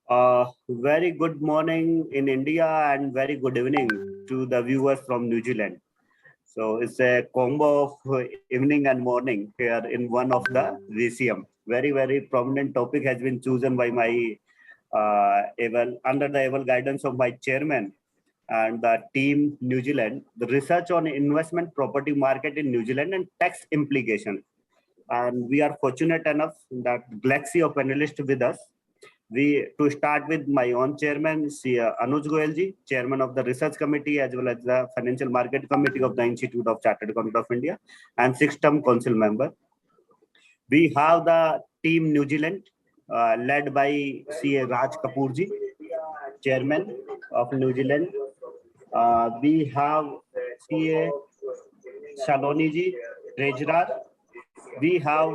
Very good morning in India and very good evening to the viewers from New Zealand. So it's a combo of evening and morning here in one of the VCM. Very prominent topic has been chosen by my under the able guidance of my chairman and the team New Zealand, the research on investment property market in New Zealand and tax implications. And we are fortunate enough that galaxy of panelists with us. To start with my own chairman, Anuj Goyalji, chairman of the research committee as well as the financial market committee of the Institute of Chartered Accountants of India and six-term council member. We have the team New Zealand led by CA Raj Kapoorji, chairman of New Zealand. We have CA Shaloni ji, treasurer. We have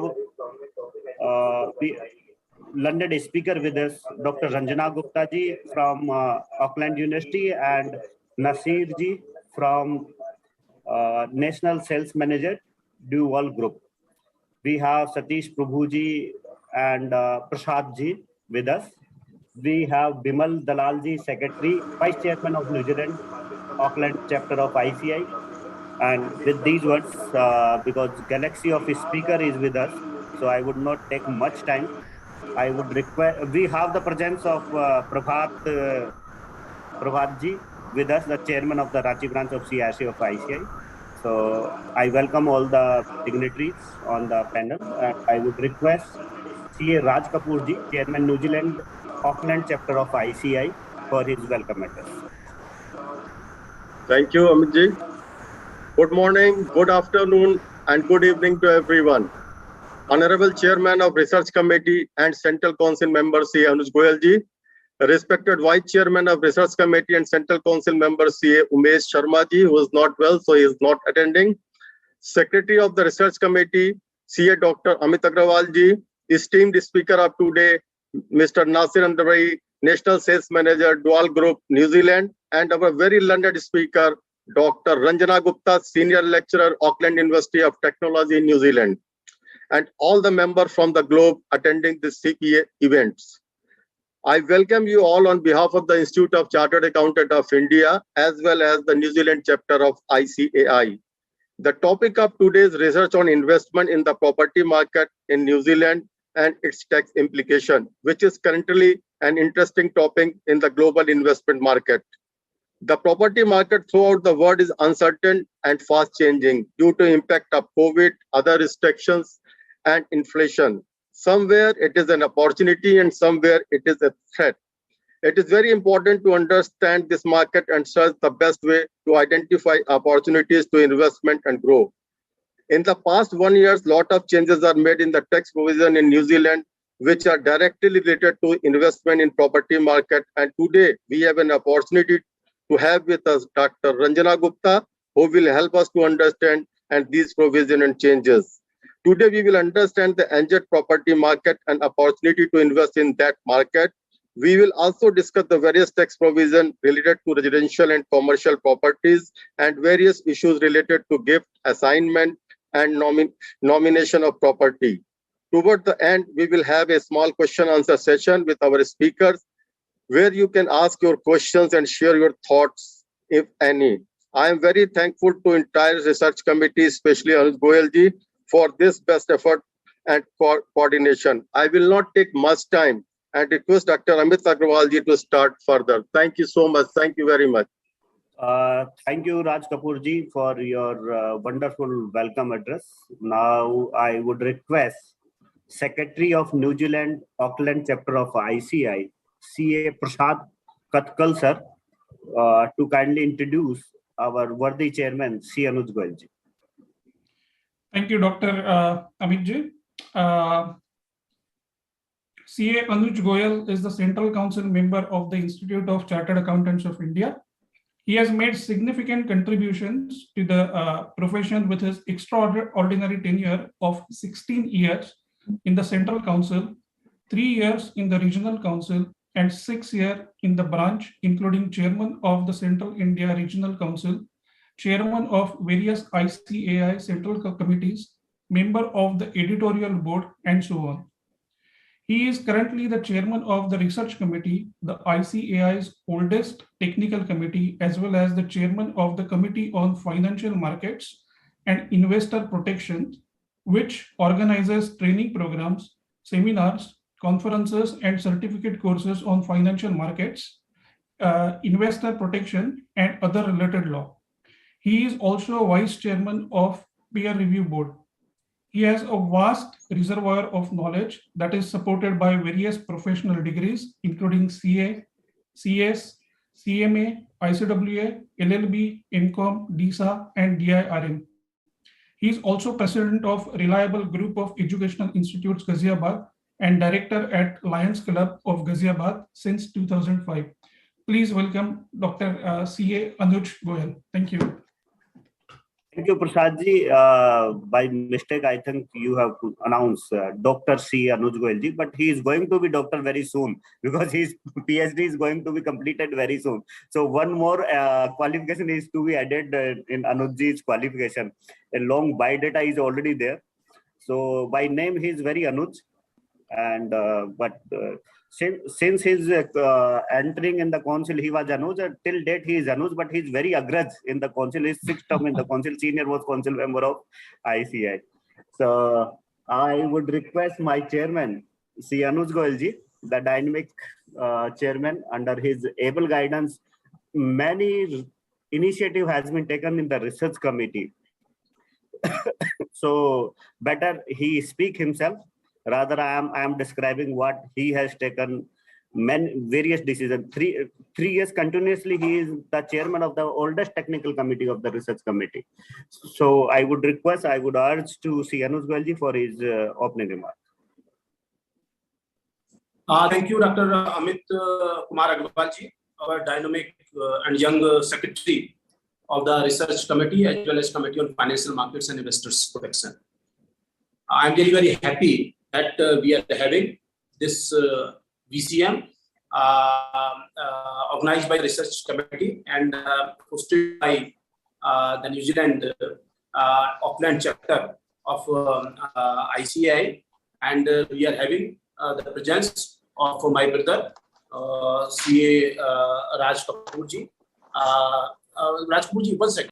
London speaker with us, Dr. Ranjana Gupta ji from Auckland University and Nasir ji from National Sales Manager, Dual Group. We have Satish Prabhu ji and Prasad ji with us. We have Bimal Dalal ji, Secretary, Vice Chairman of New Zealand, Auckland chapter of ICI. And with these words, because galaxy of speaker is with us, so I would not take much time. I would request, we have the presence of Prabhat ji with us, the chairman of the Ranchi branch of CIC of ICI. So I welcome all the dignitaries on the panel. I would request CA Raj Kapoor ji, chairman New Zealand Auckland chapter of ICI, for his welcome address. Thank you, Amit ji. Good morning, good afternoon, and good evening to everyone. Honorable Chairman of Research Committee and Central Council Member C. Anuj Goyal ji, respected Vice Chairman of Research Committee and Central Council Member C. Umesh Sharma ji, who is not well, so he is not attending. Secretary of the Research Committee, C. Dr. Amit Agrawal ji, esteemed Speaker of today, Mr. Nasir Andrai, National Sales Manager, Dual Group, New Zealand, and our very learned speaker, Dr. Ranjana Gupta, Senior Lecturer, Auckland University of Technology, New Zealand, and all the members from the globe attending this CPA events. I welcome you all on behalf of the Institute of Chartered Accountants of India, as well as the New Zealand chapter of ICAI. The topic of today's research on investment in the property market in New Zealand and its tax implication, which is currently an interesting topic in the global investment market. The property market throughout the world is uncertain and fast changing due to impact of COVID, other restrictions, and inflation. Somewhere it is an opportunity and somewhere it is a threat. It is very important to understand this market and search the best way to identify opportunities to investment and grow. In the past 1 year, lot of changes are made in the tax provision in New Zealand, which are directly related to investment in property market. And today we have an opportunity to have with us Dr. Ranjana Gupta, who will help us to understand and these provision and changes. Today, we will understand the NZ property market and opportunity to invest in that market. We will also discuss the various tax provision related to residential and commercial properties and various issues related to gift, assignment, and nomination of property. Toward the end, we will have a small question answer session with our speakers, where you can ask your questions and share your thoughts, if any. I am very thankful to entire research committee, especially Anuj Goyal ji, for this best effort and coordination. I will not take much time and request Dr. Amit Agrawal ji to start further. Thank you so much. Thank you very much. Thank you, Raj Kapoor ji, for your wonderful welcome address. Now, I would request Secretary of New Zealand Auckland chapter of ICI, CA Prasad Katkal sir, to kindly introduce our worthy chairman, C. Anuj Goyal ji. Thank you, Dr. Amit ji. CA Anuj Goyal is the Central Council member of the Institute of Chartered Accountants of India. He has made significant contributions to the profession with his extraordinary tenure of 16 years in the Central Council, 3 years in the Regional Council, and 6 years in the branch, including chairman of the Central India Regional Council, chairman of various ICAI central committees, member of the editorial board, and so on. He is currently the chairman of the research committee, the ICAI's oldest technical committee, as well as the chairman of the Committee on Financial Markets and Investor Protection, which organizes training programs, seminars, conferences, and certificate courses on financial markets, investor protection, and other related law. He is also vice chairman of peer review board. He has a vast reservoir of knowledge that is supported by various professional degrees, including CA, CS, CMA, ICWA, LLB, MCOM, DISA, and DIRM. He is also president of Reliable Group of Educational Institutes, Ghaziabad, and director at Lions Club of Ghaziabad since 2005. Please welcome Dr. C.A. Anuj Goyal. Thank you. Thank you, Prasad ji. By mistake, I think you have announced Dr. C. Anuj Goyal ji, but he is going to be doctor very soon because his PhD is going to be completed very soon. So one more qualification is to be added in Anuj ji's qualification. A long biodata is already there. So by name, he is very Anuj, and since his entering in the council, he was Anuj. Till date, he is Anuj, but he is very aggressive in the council. His sixth term in the council, senior was council member of ICI. So I would request my chairman, C. Anuj Goyalji, the dynamic chairman, under his able guidance, many initiative has been taken in the research committee. So better he speak himself. Rather, I am describing what he has taken various decisions. Three years continuously, he is the chairman of the oldest technical committee of the research committee. So I would urge to see Anuj Goyalji for his opening remark. Thank you, Dr. Amit Kumar Agrawalji, our dynamic and young secretary of the research committee as well as Committee on Financial Markets and Investors Protection. I am very, very happy that we are having this VCM organized by the research committee and hosted by the New Zealand Auckland chapter of ICAI, and we are having the presence of my brother CA Raj Kapoor ji. Raj Kapoor ji, 1 second.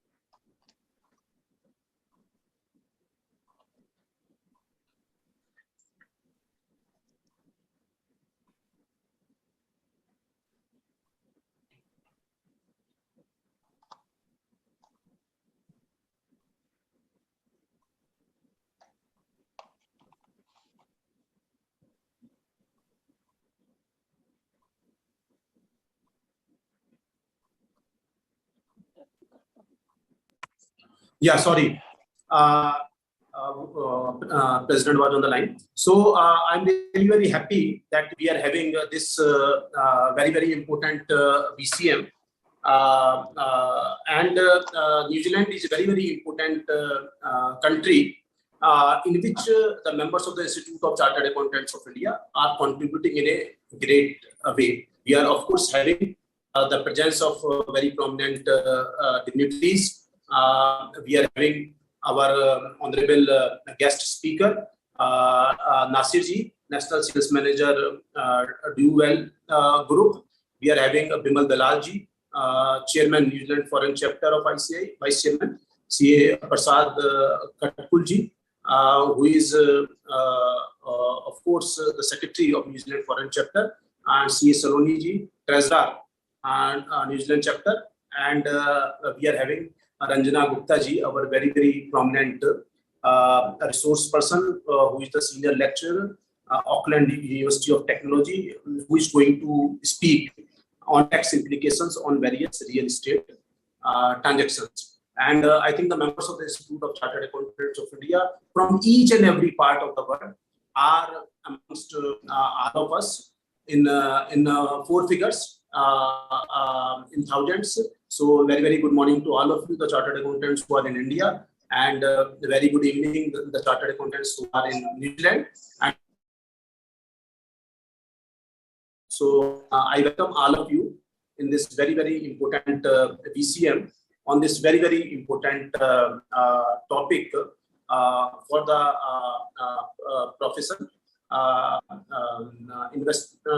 Yeah, sorry. President was on the line. So I'm very, very happy that we are having this very, very important VCM. And New Zealand is a very, very important country in which the members of the Institute of Chartered Accountants of India are contributing in a great way. We are, of course, having the presence of very prominent dignitaries. We are having our honorable guest speaker, Nasir ji, National Sales Manager, Dual Group. We are having Bimal Dalal ji, Chairman, New Zealand Foreign Chapter of ICI, Vice Chairman, CA Prasad Katkul ji, who is, of course, the Secretary of New Zealand Foreign Chapter, and CA Saloni ji, Treasurer and New Zealand Chapter. And we are having Ranjana Gupta ji, our very, very prominent resource person, who is the senior lecturer, Auckland University of Technology, who is going to speak on tax implications on various real estate transactions. And I think the members of the Institute of Chartered Accountants of India from each and every part of the world are amongst all of us in 4 figures, in thousands. So very, very good morning to all of you, the Chartered Accountants who are in India, and very good evening, the Chartered Accountants who are in New Zealand. And so I welcome all of you in this very, very important VCM on this very, very important topic for the profession.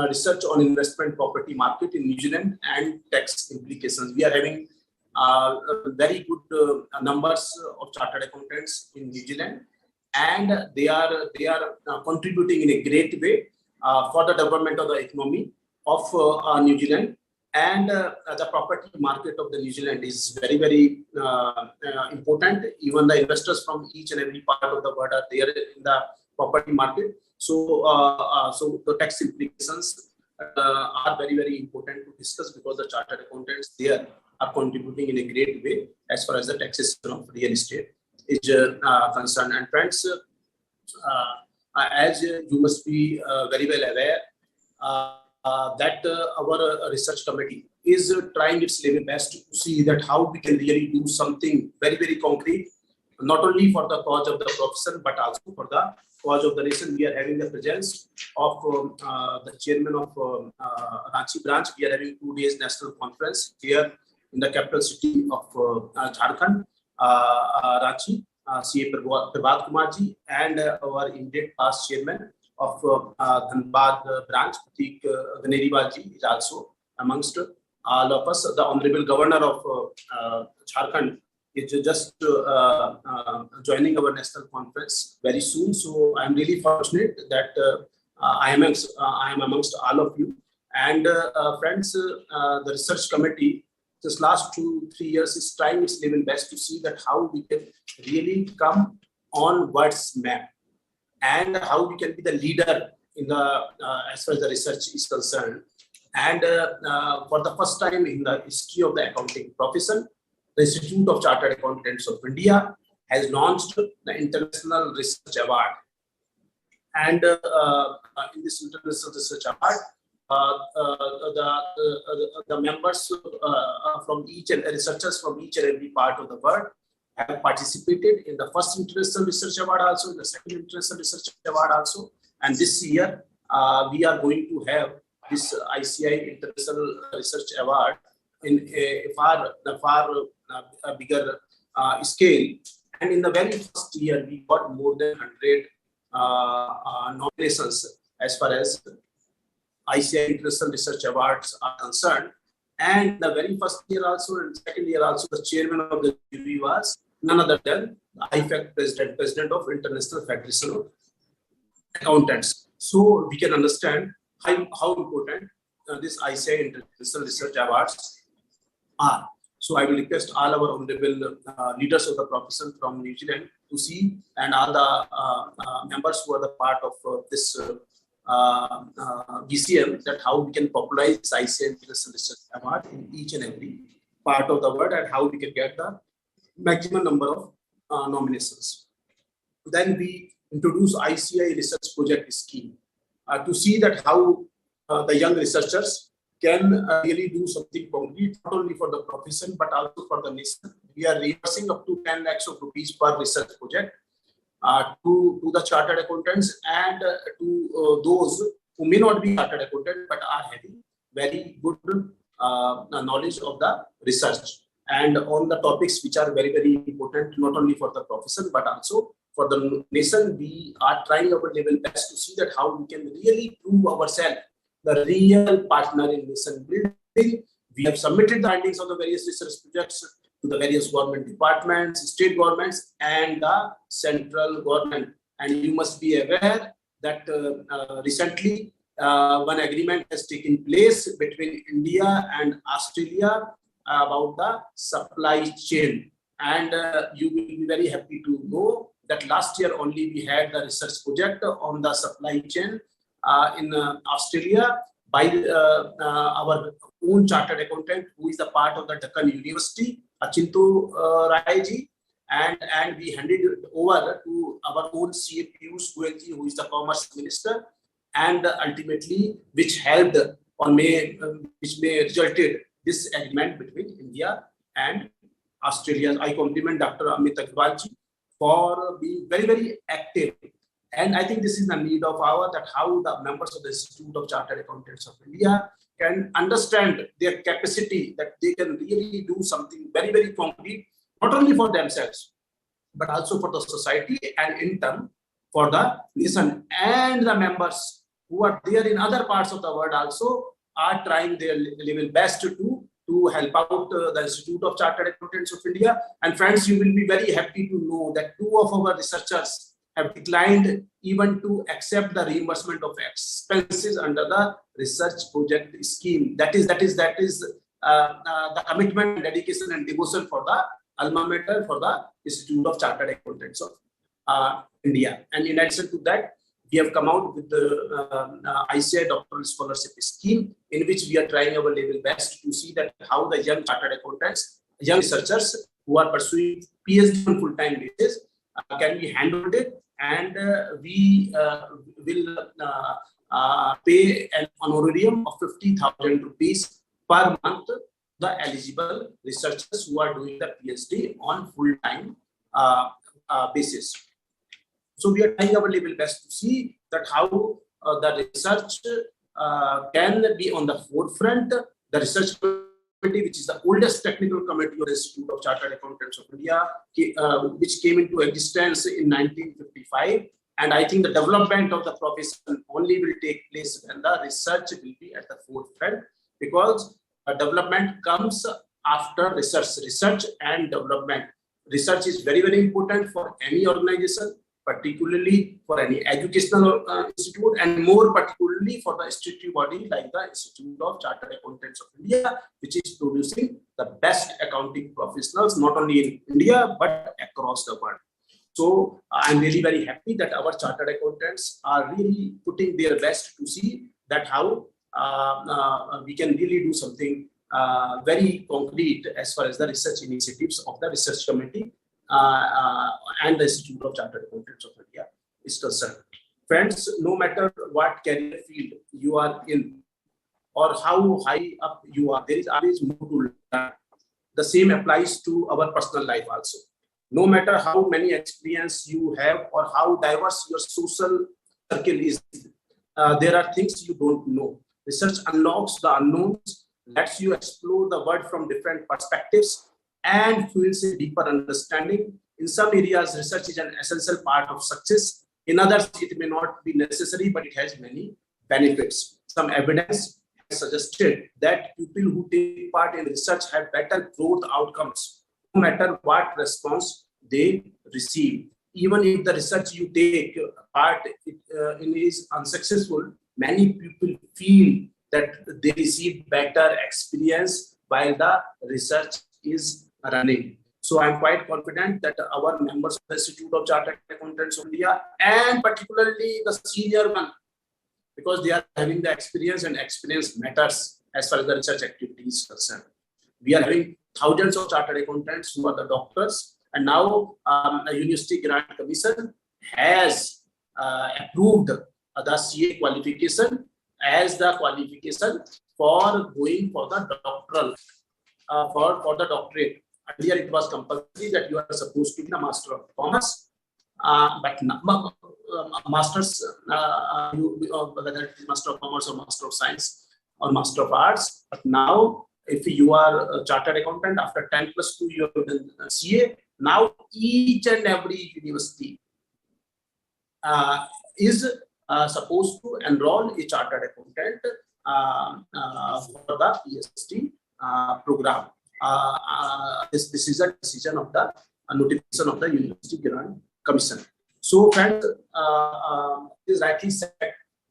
research on investment property market in New Zealand and tax implications. We are having very good numbers of chartered accountants in New Zealand, and they are contributing in a great way for the development of the economy of New Zealand. And the property market of the New Zealand is very, very important. Even the investors from each and every part of the world are there in the property market. So, so the tax implications are very, very important to discuss, because the chartered accountants there are contributing in a great way as far as the taxation of real estate is concerned. And friends, as you must be very well aware, that our research committee is trying its level best to see that how we can really do something very, very concrete, not only for the cause of the profession, but also for the cause of the nation. We are having the presence of the chairman of Ranchi branch. We are having 2 days national conference here in the capital city of Jharkhand, Ranchi, CA Prabhat Kumarji, and our immediate past chairman of Dhanbad branch, Pratik Ganeriwalji, is also amongst all of us. The Honorable Governor of Jharkhand is just joining our national conference very soon. So I'm really fortunate that I am amongst all of you. And friends, the research committee this last 2-3 years is trying its level best to see that how we can really come on world's map, and how we can be the leader in the as far as the research is concerned. And for the first time in the history of the accounting profession, the Institute of Chartered Accountants of India has launched the International Research Award. And in this International Research Award, the members from researchers from each and every part of the world have participated in the first International Research Award, also in the second International Research Award also. And this year, we are going to have this ICI International Research Award in a far bigger scale. And in the very first year, we got more than 100 nominations as far as ICI International Research Awards are concerned. And the very first year also and second year also, the chairman of the jury was none other than the IFAC president of International Federation of Accountants. So we can understand how important this ICI International Research Awards are. So I will request all our honorable leaders of the profession from New Zealand to see, and all the members who are the part of this VCM, that how we can popularize ICI International Research Award in each and every part of the world, and how we can get the maximum number of nominations. Then we introduce ICI Research Project Scheme to see that how the young researchers can really do something concrete, not only for the profession, but also for the nation. We are reimbursing up to 10 lakhs of rupees per research project to the chartered accountants, and to those who may not be chartered accountants, but are having very good knowledge of the research, and on the topics which are very, very important, not only for the profession, but also for the nation. We are trying our level best to see that how we can really prove ourselves the real partner in nation building. We have submitted the findings of the various research projects to the various government departments, state governments, and the central government. And you must be aware that recently one agreement has taken place between India and Australia about the supply chain. And you will be very happy to know that last year only we had the research project on the supply chain in Australia by our own chartered accountant, who is a part of the Deccan University, Achinto Rai-ji, and we handed it over to our own CA Piyush Goyal-ji, who is the Commerce Minister, and ultimately which helped or which may resulted this agreement between India and Australia. I compliment Dr. Amit Agrawal-ji for being very, very active. And I think this is the need of that how the members of the Institute of Chartered Accountants of India can understand their capacity, that they can really do something very, very concrete, not only for themselves, but also for the society, and in turn for the nation. And the members who are there in other parts of the world also are trying their level best to help out the Institute of Chartered Accountants of India. And friends, you will be very happy to know that 2 of our researchers have declined even to accept the reimbursement of expenses under the research project scheme. That is the commitment, dedication, and devotion for the alma mater for the Institute of Chartered Accountants of India. And in addition to that, we have come out with the ICI doctoral scholarship scheme, in which we are trying our level best to see that how the young chartered accountants, young researchers who are pursuing PhD on full-time basis can be handled it, and we will pay an honorarium of 50,000 rupees per month the eligible researchers who are doing the PhD on full-time basis. So we are trying our level best to see that how the research can be on the forefront. The research committee, which is the oldest technical committee of the Institute of Chartered Accountants of India, which came into existence in 1955. And I think the development of the profession only will take place when the research will be at the forefront, because development comes after research. Research and development. Research is very, very important for any organization, particularly for any educational institute, and more particularly for the statutory body like the Institute of Chartered Accountants of India, which is producing the best accounting professionals, not only in India, but across the world. So I'm really very happy that our chartered accountants are really putting their best to see that how we can really do something very concrete as far as the research initiatives of the research committee and the Institute of Chartered Accountants of India is concerned. Friends, no matter what career field you are in or how high up you are, there is always more to learn. The same applies to our personal life also. No matter how many experience you have or how diverse your social circle is, there are things you don't know. Research unlocks the unknowns, lets you explore the world from different perspectives, and fuels a deeper understanding. In some areas, research is an essential part of success. In others, it may not be necessary, but it has many benefits. Some evidence has suggested that people who take part in research have better growth outcomes, no matter what response they receive. Even if the research you take part in is unsuccessful, many people feel that they receive better experience while the research is running. So I'm quite confident that our members of the Institute of Chartered Accountants of India, and particularly the senior one, because they are having the experience, and experience matters as far as the research activity is concerned. We are having thousands of chartered accountants who are the doctors, and now a University Grant Commission has approved the CA qualification as the qualification for going for the doctoral, for the doctorate. Earlier it was compulsory that you are supposed to be a Master of Commerce, but now, masters, whether it is Master of Commerce or Master of Science or Master of Arts, but now if you are a chartered accountant after 10+2 you have done CA, now each and every university is supposed to enroll a chartered accountant for the PhD program. This is a decision of the notification of the University Grant Commission. So friends, it is rightly said,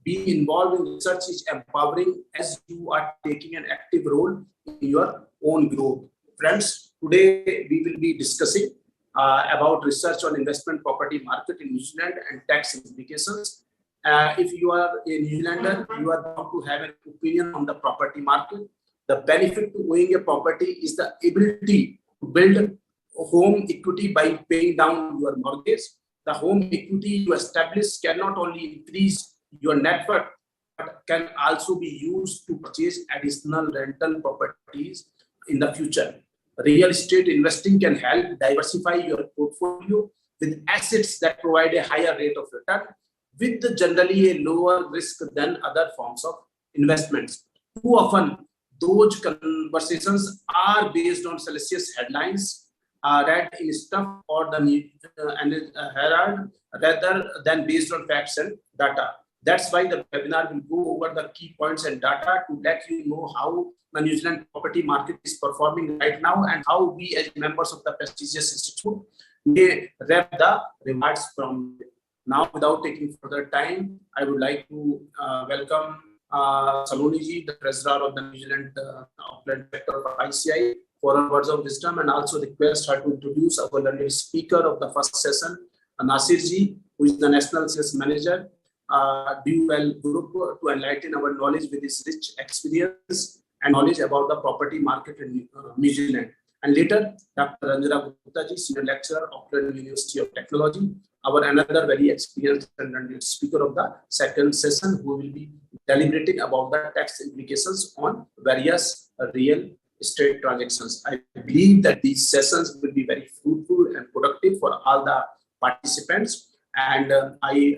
being involved in research is empowering as you are taking an active role in your own growth. Friends, today we will be discussing about research on investment property market in New Zealand and tax implications. If you are a New Zealander, you are bound to have an opinion on the property market. The benefit to owning a property is the ability to build home equity by paying down your mortgage. The home equity you establish can not only increase your net worth, but can also be used to purchase additional rental properties in the future. Real estate investing can help diversify your portfolio with assets that provide a higher rate of return, with generally a lower risk than other forms of investments. Too often, those conversations are based on salacious headlines read in Stuff or the Herald, rather than based on facts and data. That's why the webinar will go over the key points and data to let you know how the New Zealand property market is performing right now and how we as members of the prestigious institute may reap the rewards from it. Now, without taking further time, I would like to welcome Saloni ji, the treasurer of the New Zealand Auckland sector of ICI, for her words of wisdom, and also request her to introduce our learned speaker of the first session, Nasir ji, who is the National Sales Manager, Dual Group, to enlighten our knowledge with his rich experience and knowledge about the property market in New Zealand. And later, Dr. Ranjana Gupta ji, Senior Lecturer, Auckland University of Technology, our another very experienced and learned speaker of the second session, who will be deliberating about the tax implications on various real estate transactions. I believe that these sessions will be very fruitful and productive for all the participants. And I'm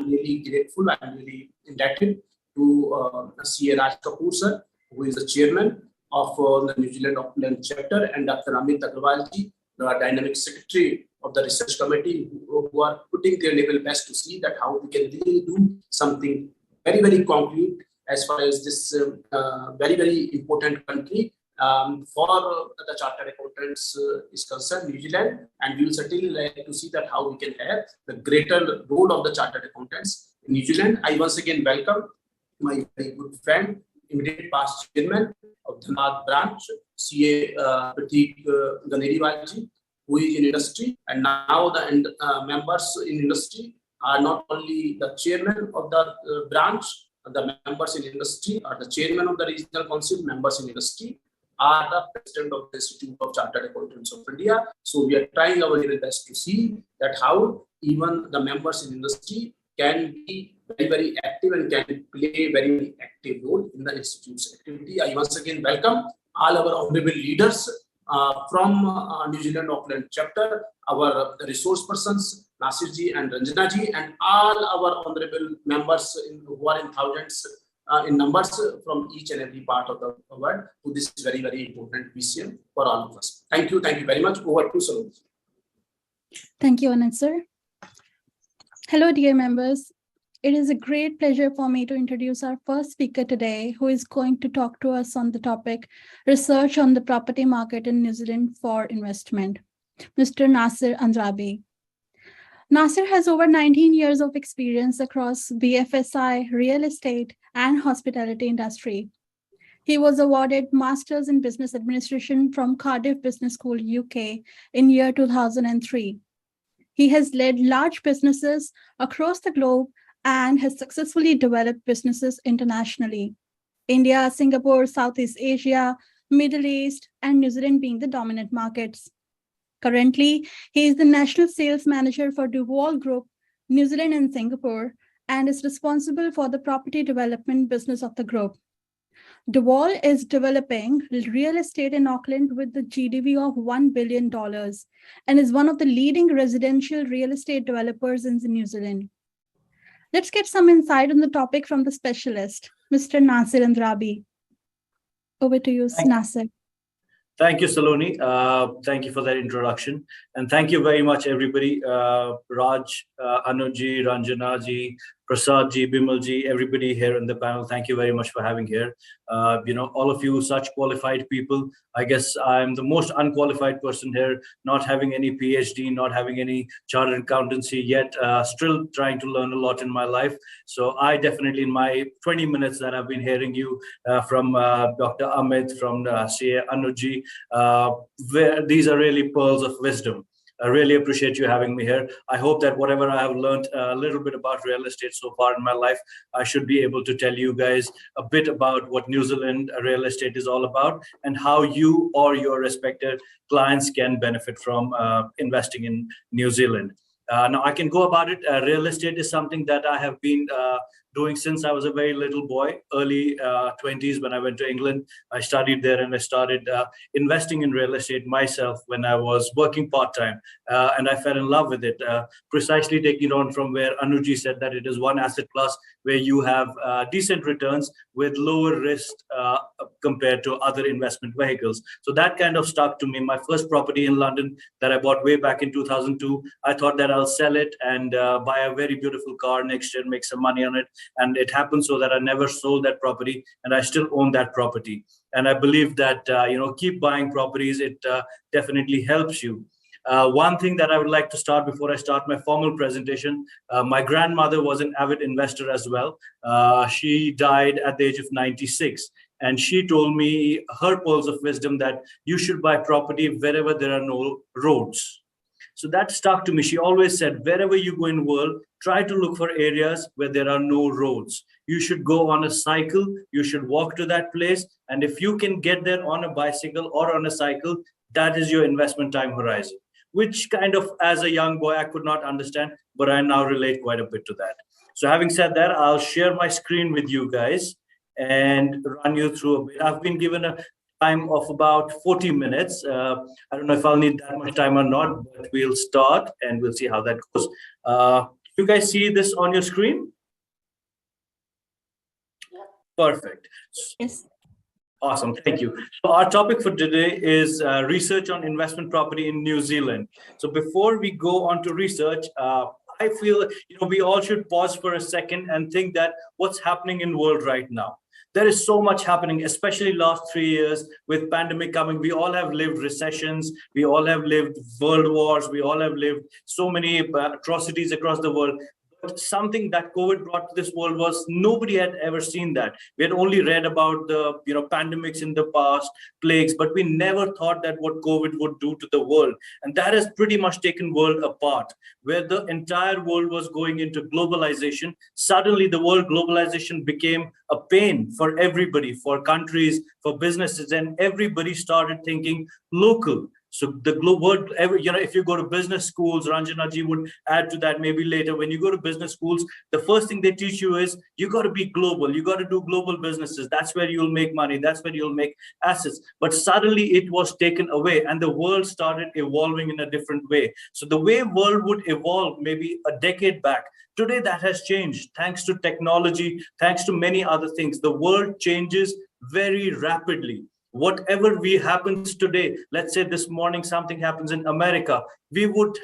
really grateful, I'm really indebted to CA Raj Kapoor sir, who is the chairman of the New Zealand Auckland chapter, and Dr. Amit Agrawal ji, the dynamic secretary of the research committee, who are putting their level best to see that how we can really do something very, very concrete as far as this very, very important country for the chartered accountants is concerned, New Zealand, and we will certainly like to see that how we can have the greater role of the chartered accountants in New Zealand. I once again welcome my very good friend, immediate past chairman of the North branch, CA Pratik Ganeriwal, who is in industry, and now the members in industry are not only the chairman of the branch, the members in industry are the chairman of the regional council, members in industry are the president of the Institute of Chartered Accountants of India. So we are trying our very best to see that how even the members in industry can be very, very active and can play a very active role in the institute's activity. I once again welcome all our honorable leaders from New Zealand Auckland chapter, our resource persons, Nasir ji and Ranjana ji, and all our honorable members who are in thousands in numbers from each and every part of the world to this very, very important VCM for all of us. Thank you very much. Over to Saloni. Thank you, Anand sir. Hello, dear members. It is a great pleasure for me to introduce our first speaker today, who is going to talk to us on the topic Research on the Property Market in New Zealand for Investment, Mr. Nasir Andrabi. Nasir has over 19 years of experience across BFSI, real estate, and hospitality industry. He was awarded Masters in Business Administration from Cardiff Business School, UK in year 2003. He has led large businesses across the globe and has successfully developed businesses internationally. India, Singapore, Southeast Asia, Middle East, and New Zealand being the dominant markets. Currently, he is the National Sales Manager for Dual Group, New Zealand and Singapore, and is responsible for the property development business of the group. Dual is developing real estate in Auckland with the GDV of $1 billion and is one of the leading residential real estate developers in New Zealand. Let's get some insight on the topic from the specialist, Mr. Nasir Andrabi. Over to you, Nasir. Thank you, Saloni. Thank you for that introduction. And thank you very much, everybody. Raj, Anuji, Ranjana ji, Prasad ji, Bimal ji, everybody here in the panel. Thank you very much for having here. All of you, such qualified people. I guess I'm the most unqualified person here, not having any PhD, not having any chartered accountancy yet, still trying to learn a lot in my life. So I definitely, in my 20 minutes that I've been hearing you from Dr. Amit, from CA Anuji, these are really pearls of wisdom. I really appreciate you having me here. I hope that whatever I have learned a little bit about real estate so far in my life, I should be able to tell you guys a bit about what New Zealand real estate is all about and how you or your respective clients can benefit from investing in New Zealand. Now, I can go about it. Real estate is something that I have been doing since I was a very little boy, early 20s when I went to England. I studied there and I started investing in real estate myself when I was working part-time. And I fell in love with it, precisely taking it on from where Anuji said that it is one asset class where you have decent returns with lower risk compared to other investment vehicles. So that kind of stuck to me. My first property in London that I bought way back in 2002, I thought that I'll sell it and buy a very beautiful car next year, make some money on it. And it happened so that I never sold that property and I still own that property. And I believe that, keep buying properties. It definitely helps you. One thing that I would like to start before I start my formal presentation, my grandmother was an avid investor as well. She died at the age of 96. And she told me her pearls of wisdom that you should buy property wherever there are no roads. So that stuck to me. She always said, wherever you go in the world, try to look for areas where there are no roads. You should go on a cycle. You should walk to that place. And if you can get there on a bicycle or on a cycle, that is your investment time horizon, which kind of, as a young boy, I could not understand, but I now relate quite a bit to that. So having said that, I'll share my screen with you guys and run you through a bit. I've been given a time of about 40 minutes. I don't know if I'll need that much time or not, but we'll start and we'll see how that goes. You guys see this on your screen? Perfect. Yes. Awesome, thank you. So our topic for today is research on investment property in New Zealand. So before we go on to research, I feel we all should pause for a second and think that what's happening in the world right now. There is so much happening, especially last 3 years with pandemic coming. We all have lived recessions. We all have lived world wars. We all have lived so many atrocities across the world. But something that COVID brought to this world was nobody had ever seen that. We had only read about the pandemics in the past, plagues, but we never thought that what COVID would do to the world. And that has pretty much taken world apart, where the entire world was going into globalization. Suddenly the world globalization became a pain for everybody, for countries, for businesses, and everybody started thinking local. So the global world, if you go to business schools, Ranjanaji would add to that maybe later. When you go to business schools, the first thing they teach you is you got to be global. You got to do global businesses. That's where you'll make money. That's where you'll make assets. But suddenly it was taken away and the world started evolving in a different way. So the way world would evolve maybe a decade back, today that has changed thanks to technology, thanks to many other things. The world changes very rapidly. Whatever happens today, let's say this morning something happens in America, we would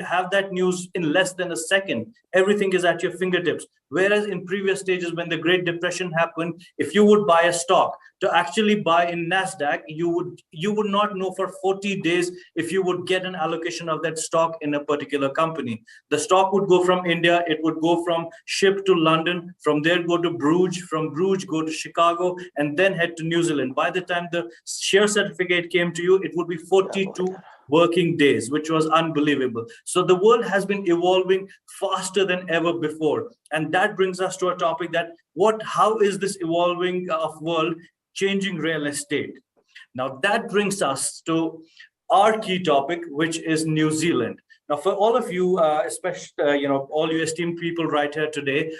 have that news in less than a second. Everything is at your fingertips. Whereas in previous stages, when the Great Depression happened, if you would buy a stock, to actually buy in NASDAQ, you would not know for 40 days if you would get an allocation of that stock in a particular company. The stock would go from India, it would go from ship to London, from there go to Bruges, from Bruges go to Chicago, and then head to New Zealand. By the time the share certificate came to you, it would be 42 working days, which was unbelievable. So the world has been evolving faster than ever before. And that brings us to a topic that how is this evolving of world changing real estate? Now that brings us to our key topic, which is New Zealand. Now, for all of you, especially all you esteemed people right here today,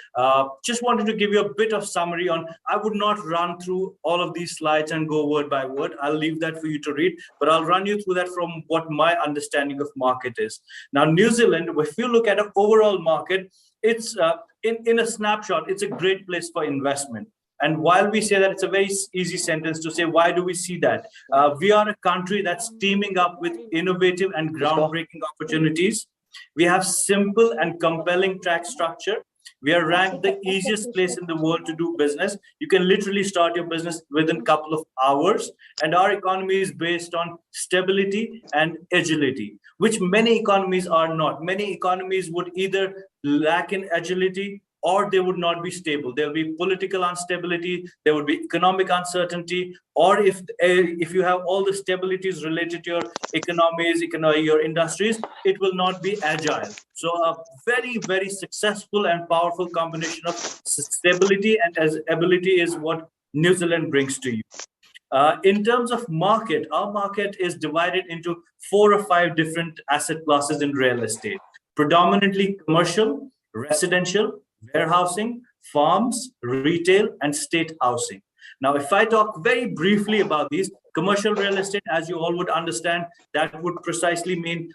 just wanted to give you a bit of summary on. I would not run through all of these slides and go word by word. I'll leave that for you to read, but I'll run you through that from what my understanding of market is. Now, New Zealand, if you look at an overall market, it's in a snapshot, it's a great place for investment. And while we say that, it's a very easy sentence to say, why do we see that? We are a country that's teaming up with innovative and groundbreaking opportunities. We have simple and compelling tax structure. We are ranked the easiest place in the world to do business. You can literally start your business within a couple of hours. And our economy is based on stability and agility, which many economies are not. Many economies would either lack in agility or they would not be stable. There'll be political instability, there would be economic uncertainty, or if you have all the stabilities related to your economies, your industries, it will not be agile. So a very, very successful and powerful combination of stability and ability is what New Zealand brings to you. In terms of market, our market is divided into 4 or 5 different asset classes in real estate, predominantly commercial, residential, warehousing, farms, retail, and state housing. Now, if I talk very briefly about these, commercial real estate, as you all would understand, that would precisely mean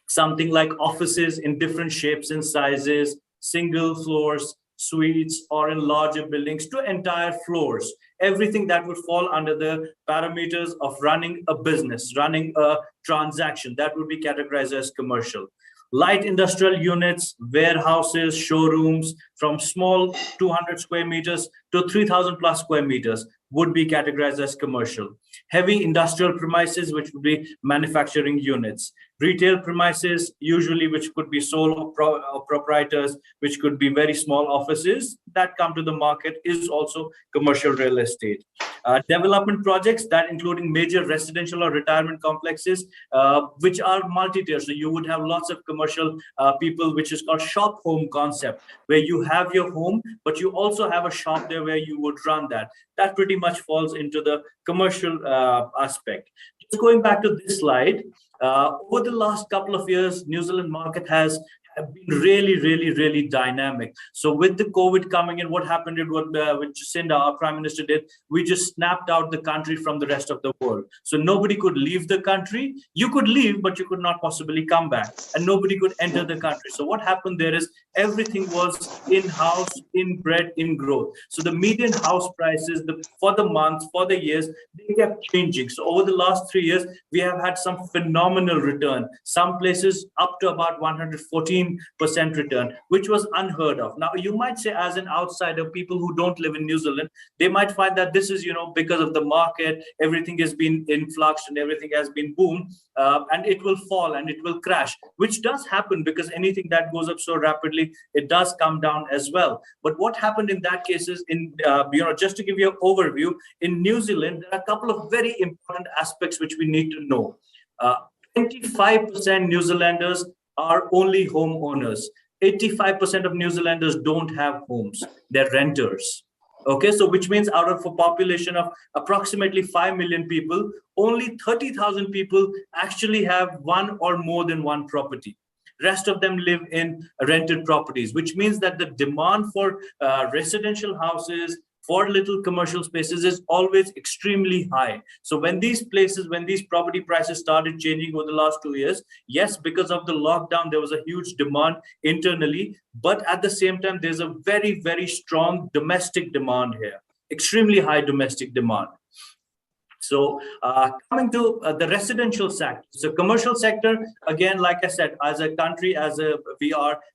something like offices in different shapes and sizes, single floors, suites, or in larger buildings to entire floors. Everything that would fall under the parameters of running a business, running a transaction, that would be categorized as commercial. Light industrial units, warehouses, showrooms from small 200 square meters to 3,000 plus square meters would be categorized as commercial. Heavy industrial premises, which would be manufacturing units. Retail premises, usually which could be sole proprietors, which could be very small offices that come to the market, is also commercial real estate. Development projects that including major residential or retirement complexes, which are multi-tier. So you would have lots of commercial people, which is called shop home concept, where you have your home, but you also have a shop there where you would run that. That pretty much falls into the commercial aspect. Just going back to this slide, over the last couple of years, New Zealand market has been really dynamic. So with the COVID coming in, what happened is what Jacinda, our Prime Minister, did, we just snapped out the country from the rest of the world. So nobody could leave the country. You could leave, but you could not possibly come back, and nobody could enter the country. So what happened there is everything was in-house, inbred, in growth. So the median house prices for the months, for the years, they kept changing. So over the last 3 years, we have had some phenomenal return. Some places up to about 114% return, which was unheard of. Now, you might say, as an outsider, people who don't live in New Zealand, they might find that this is, because of the market, everything has been influxed and everything has been boomed, and it will fall and it will crash, which does happen because anything that goes up so rapidly, it does come down as well. But what happened in that case is, just to give you an overview, in New Zealand, there are a couple of very important aspects which we need to know. 25% New Zealanders are only homeowners. 85% of New Zealanders don't have homes. They're renters. Okay, so which means out of a population of approximately 5 million people, only 30,000 people actually have one or more than one property. Rest of them live in rented properties, which means that the demand for residential houses, for little commercial spaces, is always extremely high. So when these property prices started changing over the last 2 years, yes, because of the lockdown, there was a huge demand internally, but at the same time, there's a very strong domestic demand here, extremely high domestic demand. So coming to the residential sector, so commercial sector, again, like I said, as a country,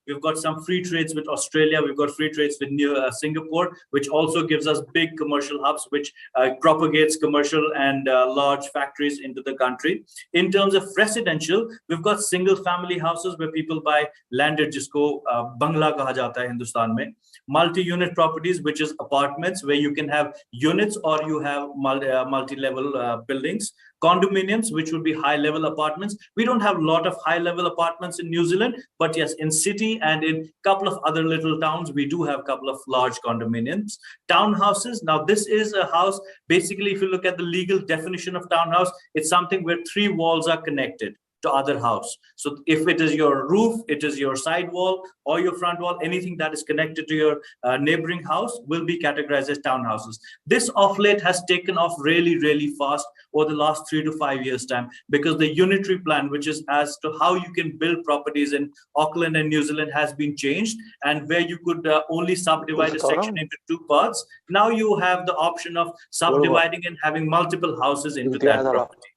we've got some free trades with Australia, we've got free trades with Singapore, which also gives us big commercial hubs, which propagates commercial and large factories into the country. In terms of residential, we've got single family houses where people buy landed, jisko bangla kaha jata hai Hindustan mein. Multi-unit properties, which is apartments where you can have units or you have multi-level buildings. Condominiums, which would be high-level apartments. We don't have a lot of high-level apartments in New Zealand, but yes, in city and in a couple of other little towns, we do have a couple of large condominiums. Townhouses. Now, this is a house, basically, if you look at the legal definition of townhouse, it's something where 3 walls are connected to other house. So if it is your roof, it is your side wall or your front wall, anything that is connected to your neighboring house will be categorized as townhouses. This of late has taken off really fast over the last 3 to 5 years time, because the unitary plan, which is as to how you can build properties in Auckland and New Zealand, has been changed, and where you could only subdivide a section into 2 parts. Now you have the option of subdividing and having multiple houses into that property.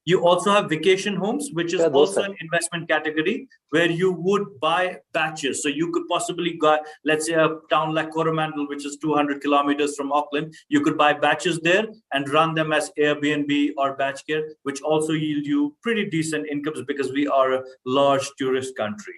You also have vacation homes, which is also an investment category where you would buy batches. So you could possibly go, let's say, a town like Coromandel, which is 200 kilometers from Auckland. You could buy batches there and run them as Airbnb or batch care, which also yield you pretty decent incomes because we are a large tourist country.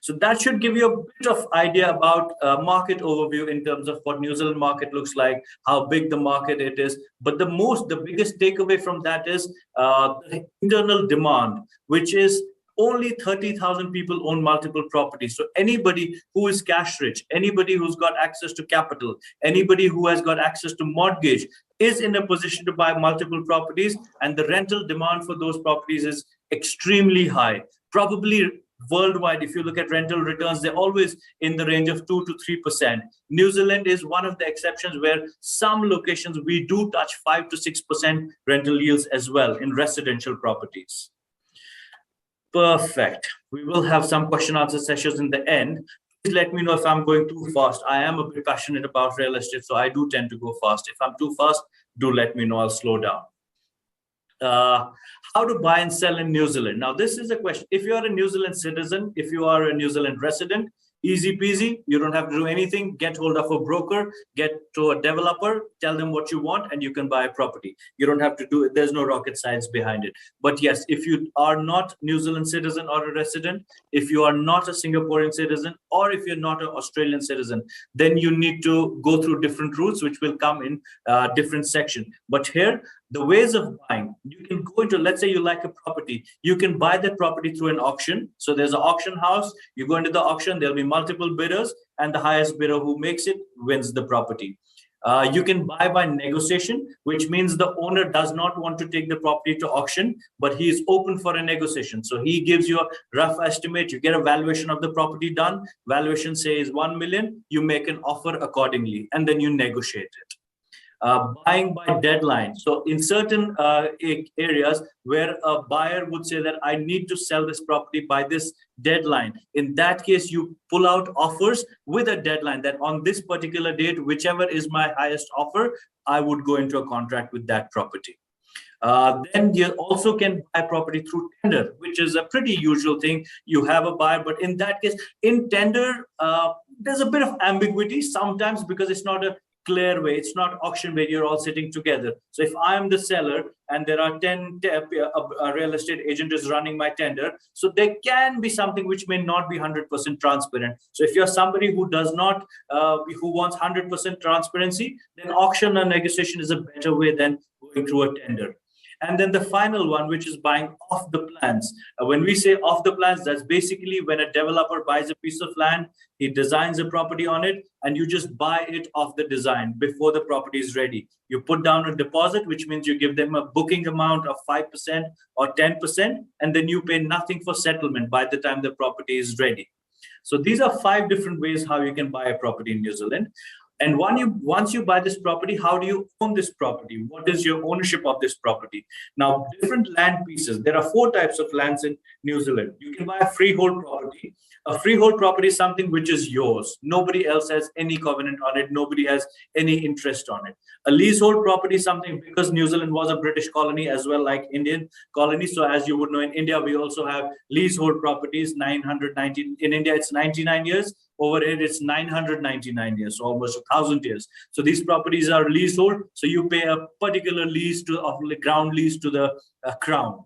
So that should give you a bit of idea about market overview in terms of what New Zealand market looks like, how big the market it is. But the biggest takeaway from that is the internal demand, which is only 30,000 people own multiple properties. So anybody who is cash rich, anybody who's got access to capital, anybody who has got access to mortgage is in a position to buy multiple properties, and the rental demand for those properties is extremely high. Probably worldwide, if you look at rental returns, they're always in the range of 2 to 3%. New Zealand is one of the exceptions where some locations we do touch 5 to 6% rental yields as well in residential properties. Perfect. We will have some question answer sessions in the end. Please let me know if I'm going too fast. I am a bit passionate about real estate, so I do tend to go fast. If I'm too fast, do let me know. I'll slow down. How to buy and sell in New Zealand. Now, this is a question. If you are a New Zealand citizen, if you are a New Zealand resident, easy peasy. You don't have to do anything. Get hold of a broker, get to a developer, tell them what you want, and you can buy a property. You don't have to do it. There's no rocket science behind it. But yes, if you are not New Zealand citizen or a resident, if you are not a Singaporean citizen, or if you're not an Australian citizen, then you need to go through different routes, which will come in different section. But here, the ways of buying, you can go into, let's say you like a property, you can buy that property through an auction. So there's an auction house, you go into the auction, there'll be multiple bidders, and the highest bidder who makes it wins the property. You can buy by negotiation, which means the owner does not want to take the property to auction, but he is open for a negotiation. So he gives you a rough estimate, you get a valuation of the property done, valuation says 1 million, you make an offer accordingly, and then you negotiate it. Buying by deadline. So in certain areas where a buyer would say that I need to sell this property by this deadline, in that case, you pull out offers with a deadline that on this particular date, whichever is my highest offer, I would go into a contract with that property. Then you also can buy property through tender, which is a pretty usual thing. You have a buyer, but in that case, in tender, there's a bit of ambiguity sometimes because it's not a clear way. It's not auction where you're all sitting together. So if I am the seller and there are 10 real estate agent is running my tender, so there can be something which may not be 100% transparent. So if you're somebody who does not, who wants 100% transparency, then auction and negotiation is a better way than going through a tender. And then the final one, which is buying off the plans. When we say off the plans, that's basically when a developer buys a piece of land, he designs a property on it, and you just buy it off the design before the property is ready. You put down a deposit, which means you give them a booking amount of 5% or 10%, and then you pay nothing for settlement by the time the property is ready. So these are 5 different ways how you can buy a property in New Zealand. And once you buy this property, how do you own this property? What is your ownership of this property? Now, different land pieces. There are 4 types of lands in New Zealand. You can buy a freehold property. A freehold property is something which is yours. Nobody else has any covenant on it. Nobody has any interest on it. A leasehold property is something, because New Zealand was a British colony as well, like Indian colony. So as you would know, in India, we also have leasehold properties, 990. In India, it's 99 years. Over here, it's 999 years, so almost 1,000 years. So these properties are leasehold. So you pay a particular lease of the ground lease to the crown.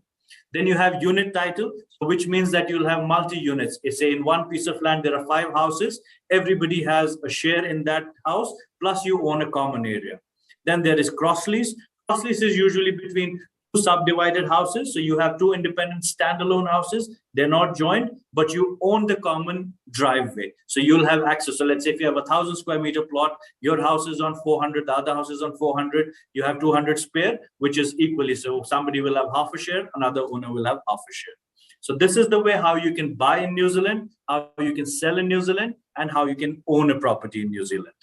Then you have unit title, which means that you'll have multi-units. Say in one piece of land, there are 5 houses. Everybody has a share in that house, plus you own a common area. Then there is cross lease. Cross lease is usually between 2 subdivided houses. So you have 2 independent standalone houses. They're not joined, but you own the common driveway. So you'll have access. So let's say if you have a 1,000 square meter plot, your house is on 400, the other house is on 400. You have 200 spare, which is equally. So somebody will have half a share, another owner will have half a share. So this is the way how you can buy in New Zealand, how you can sell in New Zealand, and how you can own a property in New Zealand.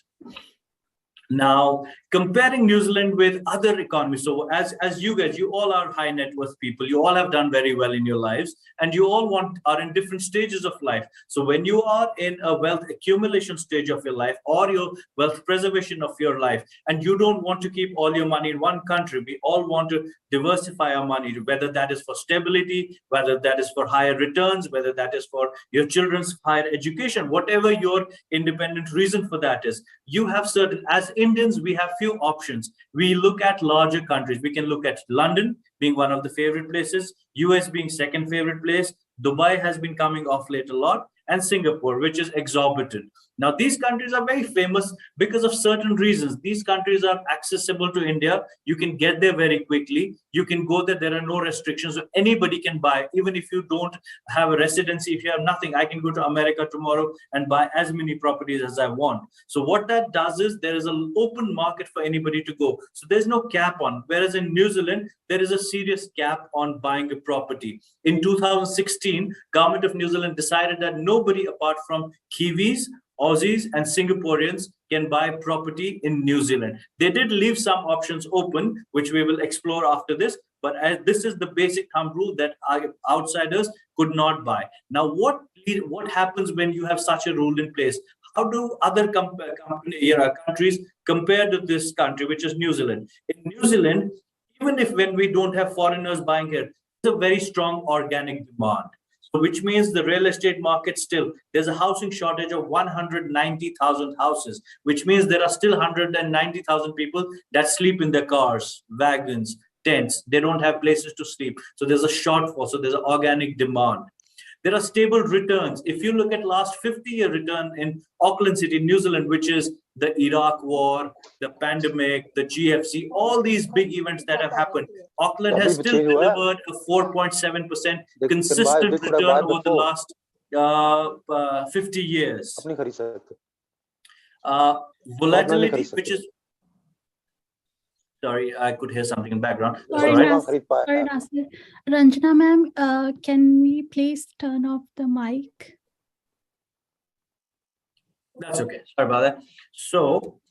Now, comparing New Zealand with other economies. So as you guys, you all are high net worth people. You all have done very well in your lives, and you all are in different stages of life. So when you are in a wealth accumulation stage of your life or your wealth preservation of your life, and you don't want to keep all your money in one country, we all want to diversify our money, whether that is for stability, whether that is for higher returns, whether that is for your children's higher education, whatever your independent reason for that is. You have certain, as Indians, we have few options. We look at larger countries. We can look at London being one of the favorite places, US being second favorite place. Dubai has been coming off late a lot. and Singapore, which is exorbitant. Now, these countries are very famous because of certain reasons. These countries are accessible to India. You can get there very quickly. You can go there. There are no restrictions. So anybody can buy, even if you don't have a residency, if you have nothing, I can go to America tomorrow and buy as many properties as I want. So what that does is there is an open market for anybody to go. So there's no cap on. Whereas in New Zealand, there is a serious cap on buying a property. In 2016, government of New Zealand decided that nobody apart from Kiwis, Aussies and Singaporeans can buy property in New Zealand. They did leave some options open, which we will explore after this. But as this is the basic thumb rule that outsiders could not buy. Now, what happens when you have such a rule in place? How do other countries compare to this country, which is New Zealand? In New Zealand, even if when we don't have foreigners buying here, there's a very strong organic demand. Which means the real estate market still, there's a housing shortage of 190,000 houses, which means there are still 190,000 people that sleep in their cars, wagons, tents. They don't have places to sleep. So there's a shortfall. So there's an organic demand. There are stable returns. If you look at last 50-year return in Auckland City, New Zealand, which is the Iraq war, the pandemic, the GFC, all these big events that have happened, Auckland has still delivered a 4.7% consistent return over the last 50 years. Volatility, which is, sorry, I could hear something in the background. Sorry, Nasir. Ranjana ma'am, can we please turn off the mic? That's okay. Sorry about that. So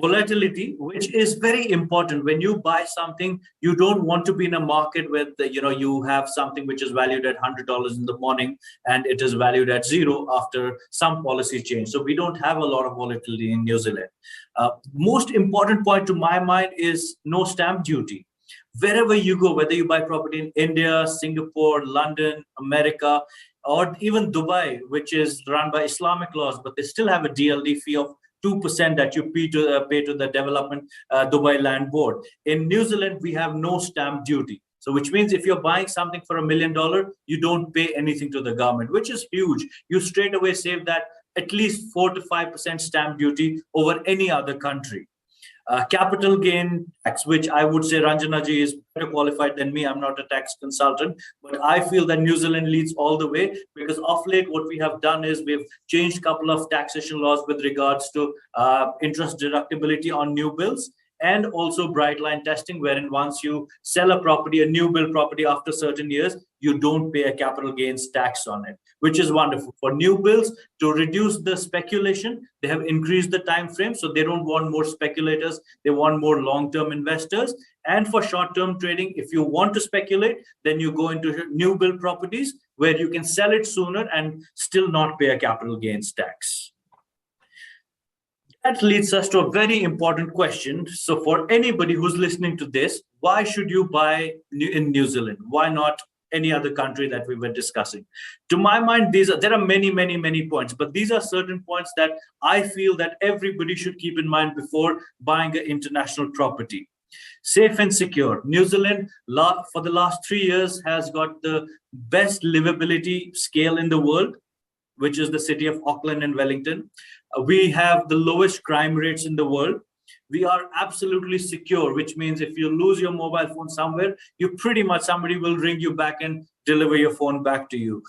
volatility, which is very important. When you buy something, you don't want to be in a market where you have something which is valued at $100 in the morning and it is valued at zero after some policy change. So we don't have a lot of volatility in New Zealand. Most important point to my mind is no stamp duty. Wherever you go, whether you buy property in India, Singapore, London, America, or even Dubai, which is run by Islamic laws, but they still have a DLD fee of 2% that you pay to the development Dubai Land Board. In New Zealand, we have no stamp duty. So which means if you're buying something for $1 million, you don't pay anything to the government, which is huge. You straight away save that at least 4 to 5% stamp duty over any other country. Capital gain tax, which I would say Ranjana ji is better qualified than me. I'm not a tax consultant, but I feel that New Zealand leads all the way because of late what we have done is we've changed a couple of taxation laws with regards to interest deductibility on new bills and also bright line testing, wherein once you sell a property, a new build property after certain years, you don't pay a capital gains tax on it, which is wonderful. For new builds, to reduce the speculation, they have increased the time frame. So they don't want more speculators. They want more long-term investors. And for short-term trading, if you want to speculate, then you go into new build properties where you can sell it sooner and still not pay a capital gains tax. That leads us to a very important question. So for anybody who's listening to this, why should you buy in New Zealand? Why not any other country that we were discussing? To my mind, there are many points, but these are certain points that I feel that everybody should keep in mind before buying an international property. Safe and secure. New Zealand, for the last 3 years, has got the best livability scale in the world, which is the city of Auckland and Wellington. We have the lowest crime rates in the world. We are absolutely secure, which means if you lose your mobile phone somewhere, you pretty much somebody will ring you back and deliver your phone back to you.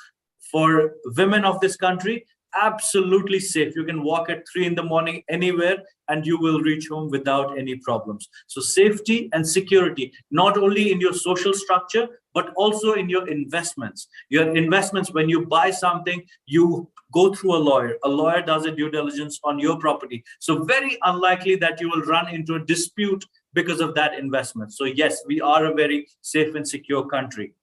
For women of this country, absolutely safe. You can walk at 3 in the morning anywhere and you will reach home without any problems. So safety and security, not only in your social structure, but also in your investments. Your investments, when you buy something, you go through a lawyer. A lawyer does a due diligence on your property. So very unlikely that you will run into a dispute because of that investment. So yes, we are a very safe and secure country.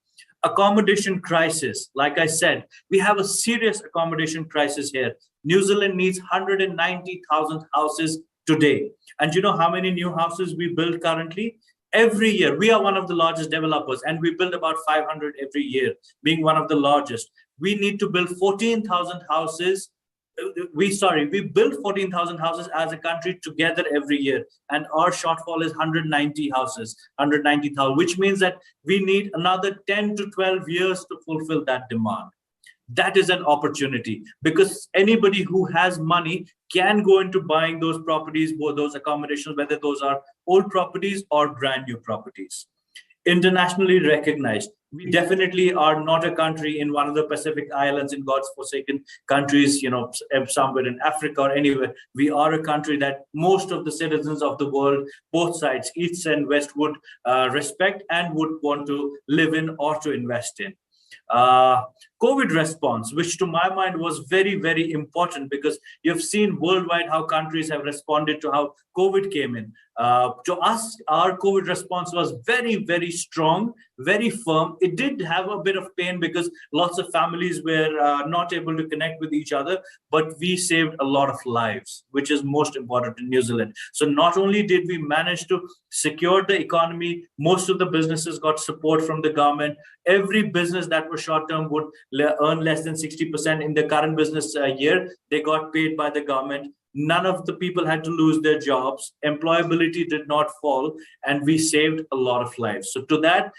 Accommodation crisis. Like I said, we have a serious accommodation crisis here. New Zealand needs 190,000 houses today. And you know how many new houses we build currently? Every year, we are one of the largest developers and we build about 500 every year, being one of the largest. We need to build 14,000 houses. We build 14,000 houses as a country together every year. And our shortfall is 190 houses, 190,000, which means that we need another 10 to 12 years to fulfill that demand. that is an opportunity, because anybody who has money can go into buying those properties, both those accommodations, whether those are old properties or brand new properties. Internationally recognized. We definitely are not a country in one of the Pacific Islands, in God's forsaken countries, somewhere in Africa or anywhere. We are a country that most of the citizens of the world, both sides, east and west, would respect and would want to live in or to invest in. COVID response, which to my mind was very, very important, because you've seen worldwide how countries have responded to how COVID came in. To us, our COVID response was very, very strong, very firm. It did have a bit of pain because lots of families were not able to connect with each other, but we saved a lot of lives, which is most important in New Zealand. So not only did we manage to secure the economy, most of the businesses got support from the government. Every business that was short-term would earn less than 60% in the current business year. They got paid by the government. None of the people had to lose their jobs. Employability did not fall, and we saved a lot of lives. So to that,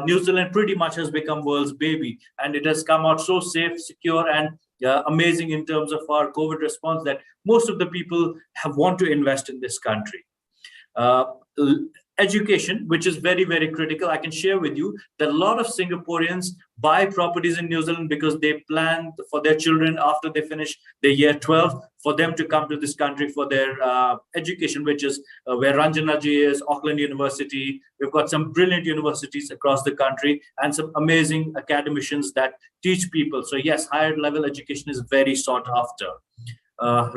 New Zealand pretty much has become world's baby, and it has come out so safe, secure, and amazing in terms of our COVID response that most of the people want to invest in this country. Education, which is very, very critical. I can share with you that a lot of Singaporeans buy properties in New Zealand because they plan for their children after they finish their year 12 for them to come to this country for their education, which is where Ranjanaji is, Auckland University. We've got some brilliant universities across the country and some amazing academicians that teach people. So yes, higher level education is very sought after.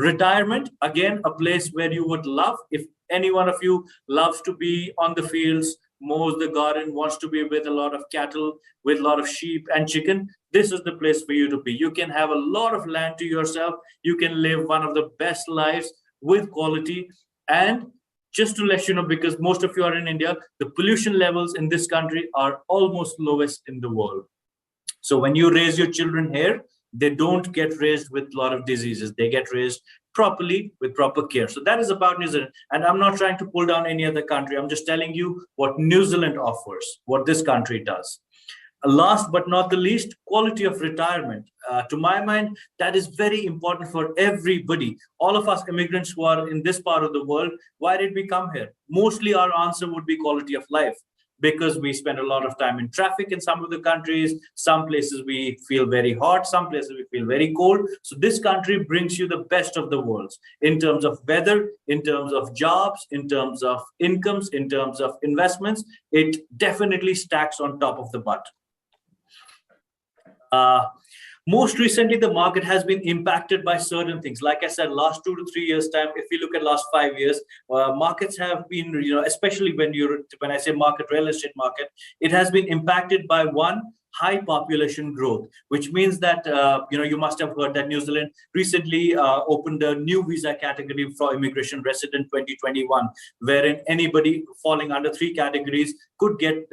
Retirement, again, a place where you would love, if any one of you loves to be on the fields, mows the garden, wants to be with a lot of cattle, with a lot of sheep and chicken, this is the place for you to be. You can have a lot of land to yourself. You can live one of the best lives with quality. And just to let you know, because most of you are in India, the pollution levels in this country are almost lowest in the world. So when you raise your children here, they don't get raised with a lot of diseases. They get raised properly with proper care. So that is about New Zealand. And I'm not trying to pull down any other country. I'm just telling you what New Zealand offers, what this country does. Last but not the least, quality of retirement. To my mind, that is very important for everybody. All of us immigrants who are in this part of the world, why did we come here? Mostly our answer would be quality of life, because we spend a lot of time in traffic in some of the countries. Some places we feel very hot, some places we feel very cold. So this country brings you the best of the worlds in terms of weather, in terms of jobs, in terms of incomes, in terms of investments. It definitely stacks on top of the butt. Most recently, the market has been impacted by certain things. Like I said, last 2 to 3 years time, if we look at last 5 years, markets have been, especially when I say market, real estate market, it has been impacted by one, high population growth, which means that, you must have heard that New Zealand recently opened a new visa category for immigration resident 2021, wherein anybody falling under 3 categories could get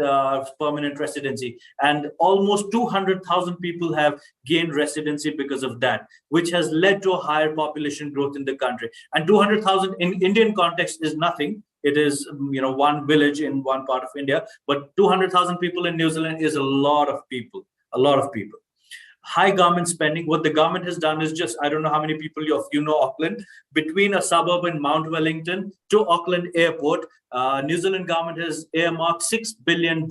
permanent residency. And almost 200,000 people have gained residency because of that, which has led to a higher population growth in the country. And 200,000 in Indian context is nothing. It is, one village in one part of India, but 200,000 people in New Zealand is a lot of people, High government spending. What the government has done is just, I don't know how many people you know Auckland, between a suburb in Mount Wellington to Auckland Airport, New Zealand government has earmarked $6 billion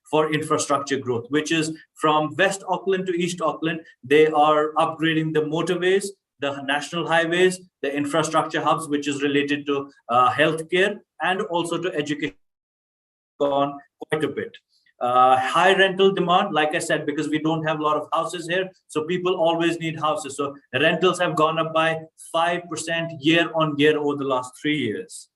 for infrastructure growth, which is from West Auckland to East Auckland. They are upgrading the motorways, the national highways, the infrastructure hubs, which is related to healthcare and also to education, gone quite a bit. High rental demand, like I said, because we don't have a lot of houses here, so people always need houses. So rentals have gone up by 5% year on year over the last 3 years.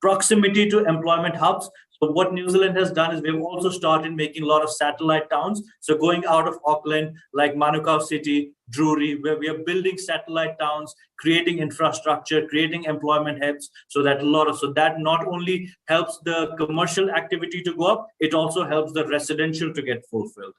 Proximity to employment hubs. So what New Zealand has done is we've also started making a lot of satellite towns. So going out of Auckland, like Manukau City, Drury, where we are building satellite towns, creating infrastructure, creating employment hubs, so that not only helps the commercial activity to go up, it also helps the residential to get fulfilled.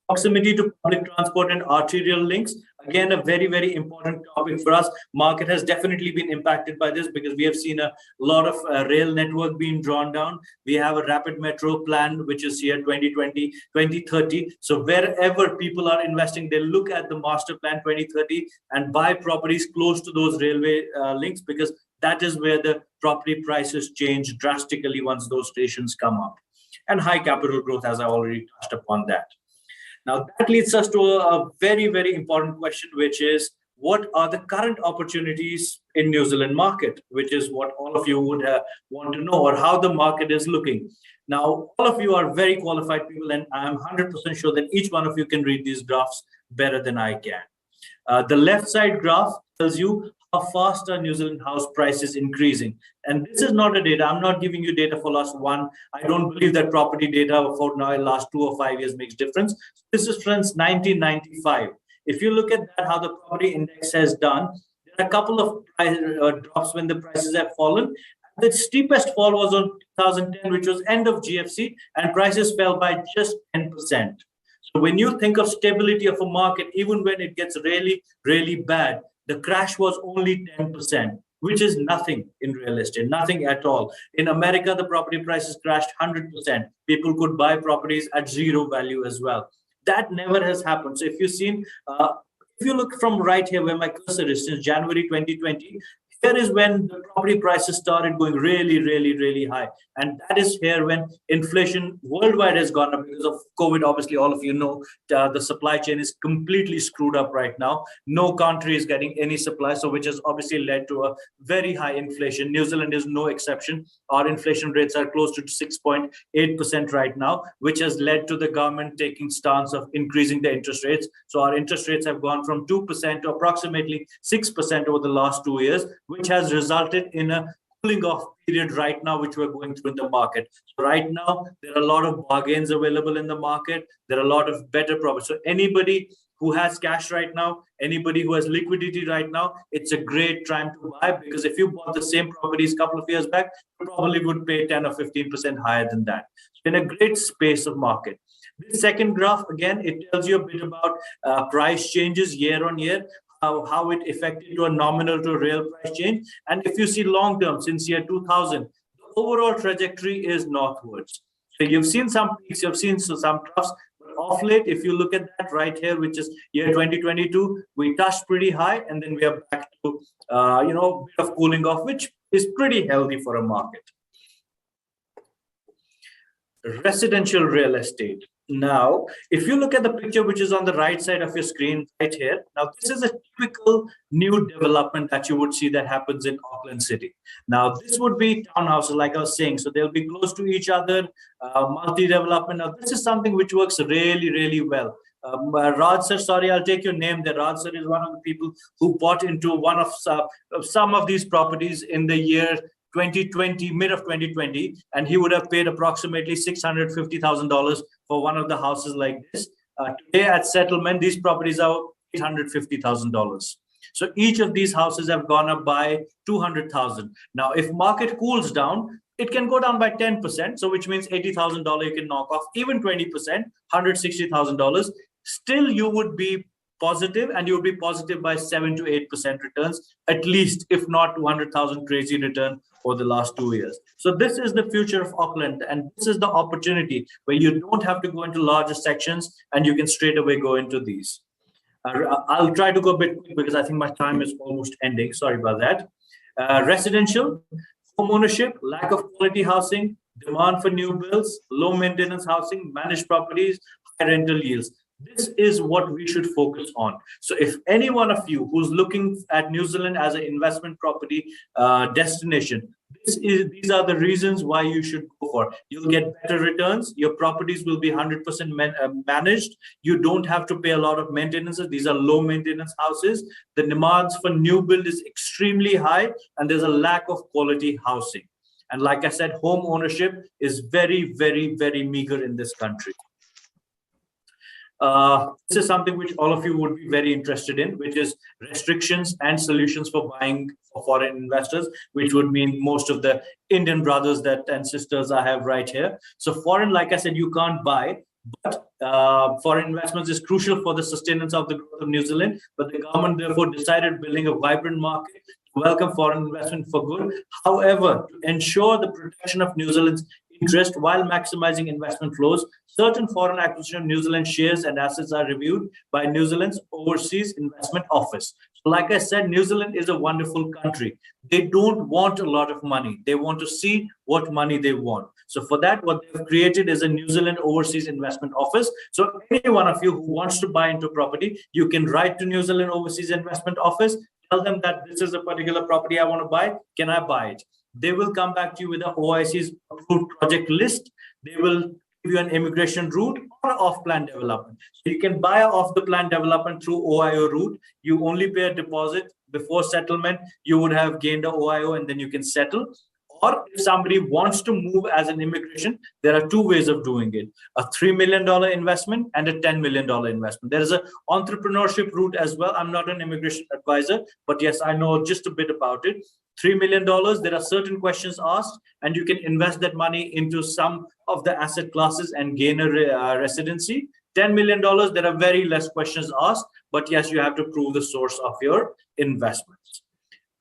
Proximity to public transport and arterial links. Again, a very, very important topic for us. Market has definitely been impacted by this because we have seen a lot of rail network being drawn down. We have a rapid metro plan, which is here 2020, 2030. So wherever people are investing, they look at the master plan 2030 and buy properties close to those railway links, because that is where the property prices change drastically once those stations come up. And high capital growth, as I already touched upon that. Now, that leads us to a very, very important question, which is, what are the current opportunities in New Zealand market, which is what all of you would want to know, or how the market is looking. Now, all of you are very qualified people, and I'm 100% sure that each one of you can read these graphs better than I can. The left side graph tells you how fast are New Zealand house prices increasing. And this is not a data. I'm not giving you data for last one. I don't believe that property data for now last 2 or 5 years makes difference. This is since 1995. If you look at that, how the property index has done, there are a couple of drops when the prices have fallen. The steepest fall was on 2010, which was end of GFC, and prices fell by just 10%. So when you think of stability of a market, even when it gets really, really bad, the crash was only 10%, which is nothing in real estate, nothing at all. In America, the property prices crashed 100%. People could buy properties at zero value as well. That never has happened. So if you've seen, if you look from right here where my cursor is, since January 2020, here is when the property prices started going really, really, really high. And that is here when inflation worldwide has gone up because of COVID. Obviously, all of you know the supply chain is completely screwed up right now. No country is getting any supply, so which has obviously led to a very high inflation. New Zealand is no exception. Our inflation rates are close to 6.8% right now, which has led to the government taking stance of increasing the interest rates. So our interest rates have gone from 2% to approximately 6% over the last 2 years, which has resulted in a cooling off period right now, which we're going through in the market. So right now, there are a lot of bargains available in the market. There are a lot of better profits. So anybody who has cash right now, anybody who has liquidity right now, it's a great time to buy, because if you bought the same properties a couple of years back, you probably would pay 10 or 15% higher than that. So in a great space of market. This second graph, again, it tells you a bit about price changes year on year, how it affected to a nominal to a real price change. And if you see long term, since year 2000, the overall trajectory is northwards. So you've seen some peaks, you've seen some troughs, but off late, if you look at that right here, which is year 2022, we touched pretty high, and then we are back to a bit of cooling off, which is pretty healthy for a market. Residential real estate. Now, if you look at the picture which is on the right side of your screen right here, now this is a typical new development that you would see that happens in Auckland City. Now, this would be townhouses, like I was saying, so they'll be close to each other, multi-development. Now, this is something which works really, really well. Raj sir, sorry, I'll take your name there. Raj sir is one of the people who bought into one of some of these properties in the year 2020, mid of 2020, and he would have paid approximately $650,000 for one of the houses like this. Today at settlement, these properties are $850,000. So each of these houses have gone up by 200,000. Now, if market cools down, it can go down by 10%. So which means $80,000 you can knock off, even 20%, $160,000. Still, you would be positive, and you would be positive by 7 to 8% returns, at least, if not 200,000 crazy return for the last 2 years. So this is the future of Auckland, and this is the opportunity where you don't have to go into larger sections and you can straight away go into these. I'll try to go a bit quick because I think my time is almost ending. Sorry about that. Residential, home ownership, lack of quality housing, demand for new builds, low maintenance housing, managed properties, high rental yields. This is what we should focus on. So if any one of you who's looking at New Zealand as an investment property destination, these are the reasons why you should go for. You'll get better returns. Your properties will be 100% managed. You don't have to pay a lot of maintenance. These are low maintenance houses. The demands for new build is extremely high, and there's a lack of quality housing. And like I said, home ownership is very, very, very meager in this country. This is something which all of you would be very interested in, which is restrictions and solutions for buying for foreign investors, which would mean most of the Indian brothers and sisters I have right here. So foreign, like I said, you can't buy. But foreign investments is crucial for the sustenance of the growth of New Zealand. But the government therefore decided building a vibrant market to welcome foreign investment for good. However, to ensure the protection of New Zealand's interest while maximizing investment flows, certain foreign acquisition of New Zealand shares and assets are reviewed by New Zealand's Overseas Investment Office. So like I said, New Zealand is a wonderful country. They don't want a lot of money. They want to see what money they want. So for that, what they've created is a New Zealand Overseas Investment Office. So any one of you who wants to buy into property, you can write to New Zealand Overseas Investment Office, tell them that this is a particular property I want to buy. Can I buy it? They will come back to you with an OIC's approved project list. They will give you an immigration route or off-plan development. So you can buy off the plan development through OIO route. You only pay a deposit. Before settlement, you would have gained a OIO and then you can settle. Or if somebody wants to move as an immigration, there are two ways of doing it: a $3 million investment and a $10 million investment. There is an entrepreneurship route as well. I'm not an immigration advisor, but yes, I know just a bit about it. $3 million, there are certain questions asked, and you can invest that money into some of the asset classes and gain a residency. $10 million, there are very less questions asked, but yes, you have to prove the source of your investments.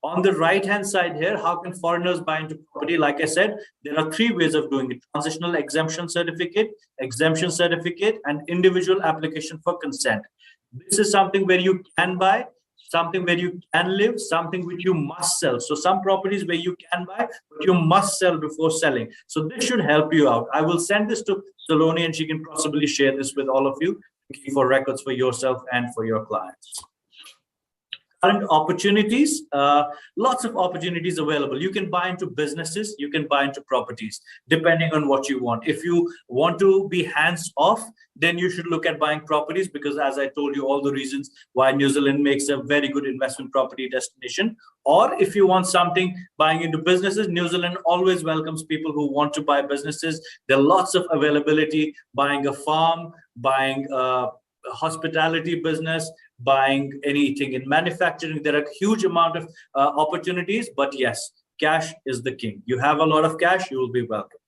On the right-hand side here, how can foreigners buy into property? Like I said, there are three ways of doing it: transitional exemption certificate, and individual application for consent. This is something where you can buy, something where you can live, something which you must sell. So some properties where you can buy, but you must sell before selling. So this should help you out. I will send this to Saloni and she can possibly share this with all of you for records for yourself and for your clients. Current opportunities, lots of opportunities available. You can buy into businesses, you can buy into properties, depending on what you want. If you want to be hands off, then you should look at buying properties, because as I told you, all the reasons why New Zealand makes a very good investment property destination. Or if you want something buying into businesses, New Zealand always welcomes people who want to buy businesses. There are lots of availability, buying a farm, buying a hospitality business, buying anything in manufacturing. There are a huge amount of opportunities, but yes, cash is the king. You have a lot of cash, you will be welcome.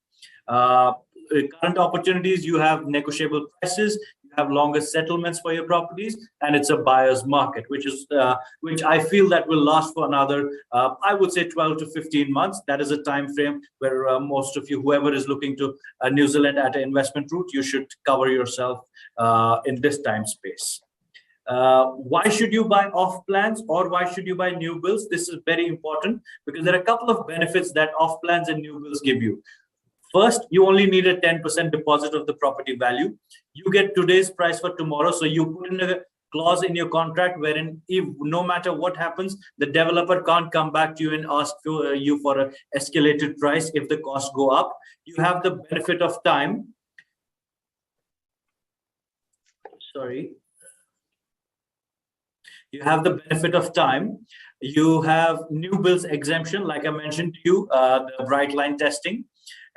Current opportunities, you have negotiable prices, you have longer settlements for your properties, and it's a buyer's market, which I feel that will last for another, I would say 12 to 15 months. That is a time frame where most of you, whoever is looking to New Zealand at an investment route, you should cover yourself in this time space. Why should you buy off plans, or why should you buy new builds? This is very important because there are a couple of benefits that off plans and new builds give you. First, you only need a 10% deposit of the property value. You get today's price for tomorrow. So you put in a clause in your contract wherein if no matter what happens, the developer can't come back to you and ask you for an escalated price if the costs go up. You have the benefit of time. You have the benefit of time. You have new builds exemption, like I mentioned to you, the bright line testing.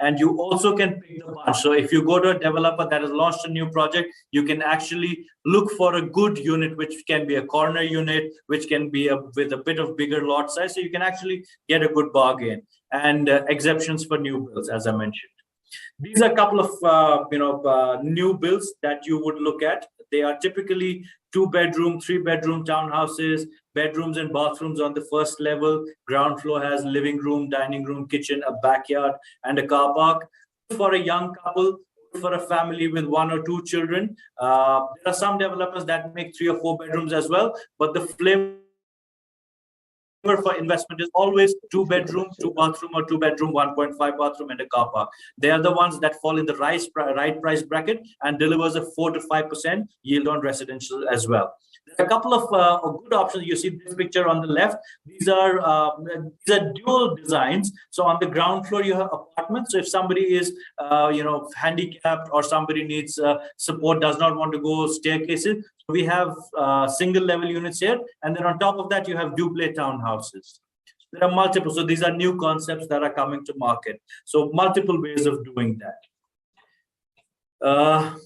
And you also can pick the bunch. So if you go to a developer that has launched a new project, you can actually look for a good unit, which can be a corner unit, which can be with a bit of bigger lot size. So you can actually get a good bargain, and exceptions for new builds, as I mentioned. These are a couple of new builds that you would look at. They are typically 2-bedroom, 3-bedroom townhouses, bedrooms and bathrooms on the first level. Ground floor has living room, dining room, kitchen, a backyard, and a car park. For a young couple, for a family with 1 or 2 children, there are some developers that make 3 or 4 bedrooms as well, but the flavor for investment is always 2-bedroom, 2-bathroom, or 2-bedroom, 1.5 bathroom, and a car park. They are the ones that fall in the right price bracket and delivers a 4 to 5% yield on residential as well. There are a couple of good options. You see this picture on the left. These are dual designs. So on the ground floor, you have apartments. So if somebody is handicapped, or somebody needs support, does not want to go staircases, we have single level units here. And then on top of that, you have duplex townhouses. There are multiple. So these are new concepts that are coming to market. So multiple ways of doing that.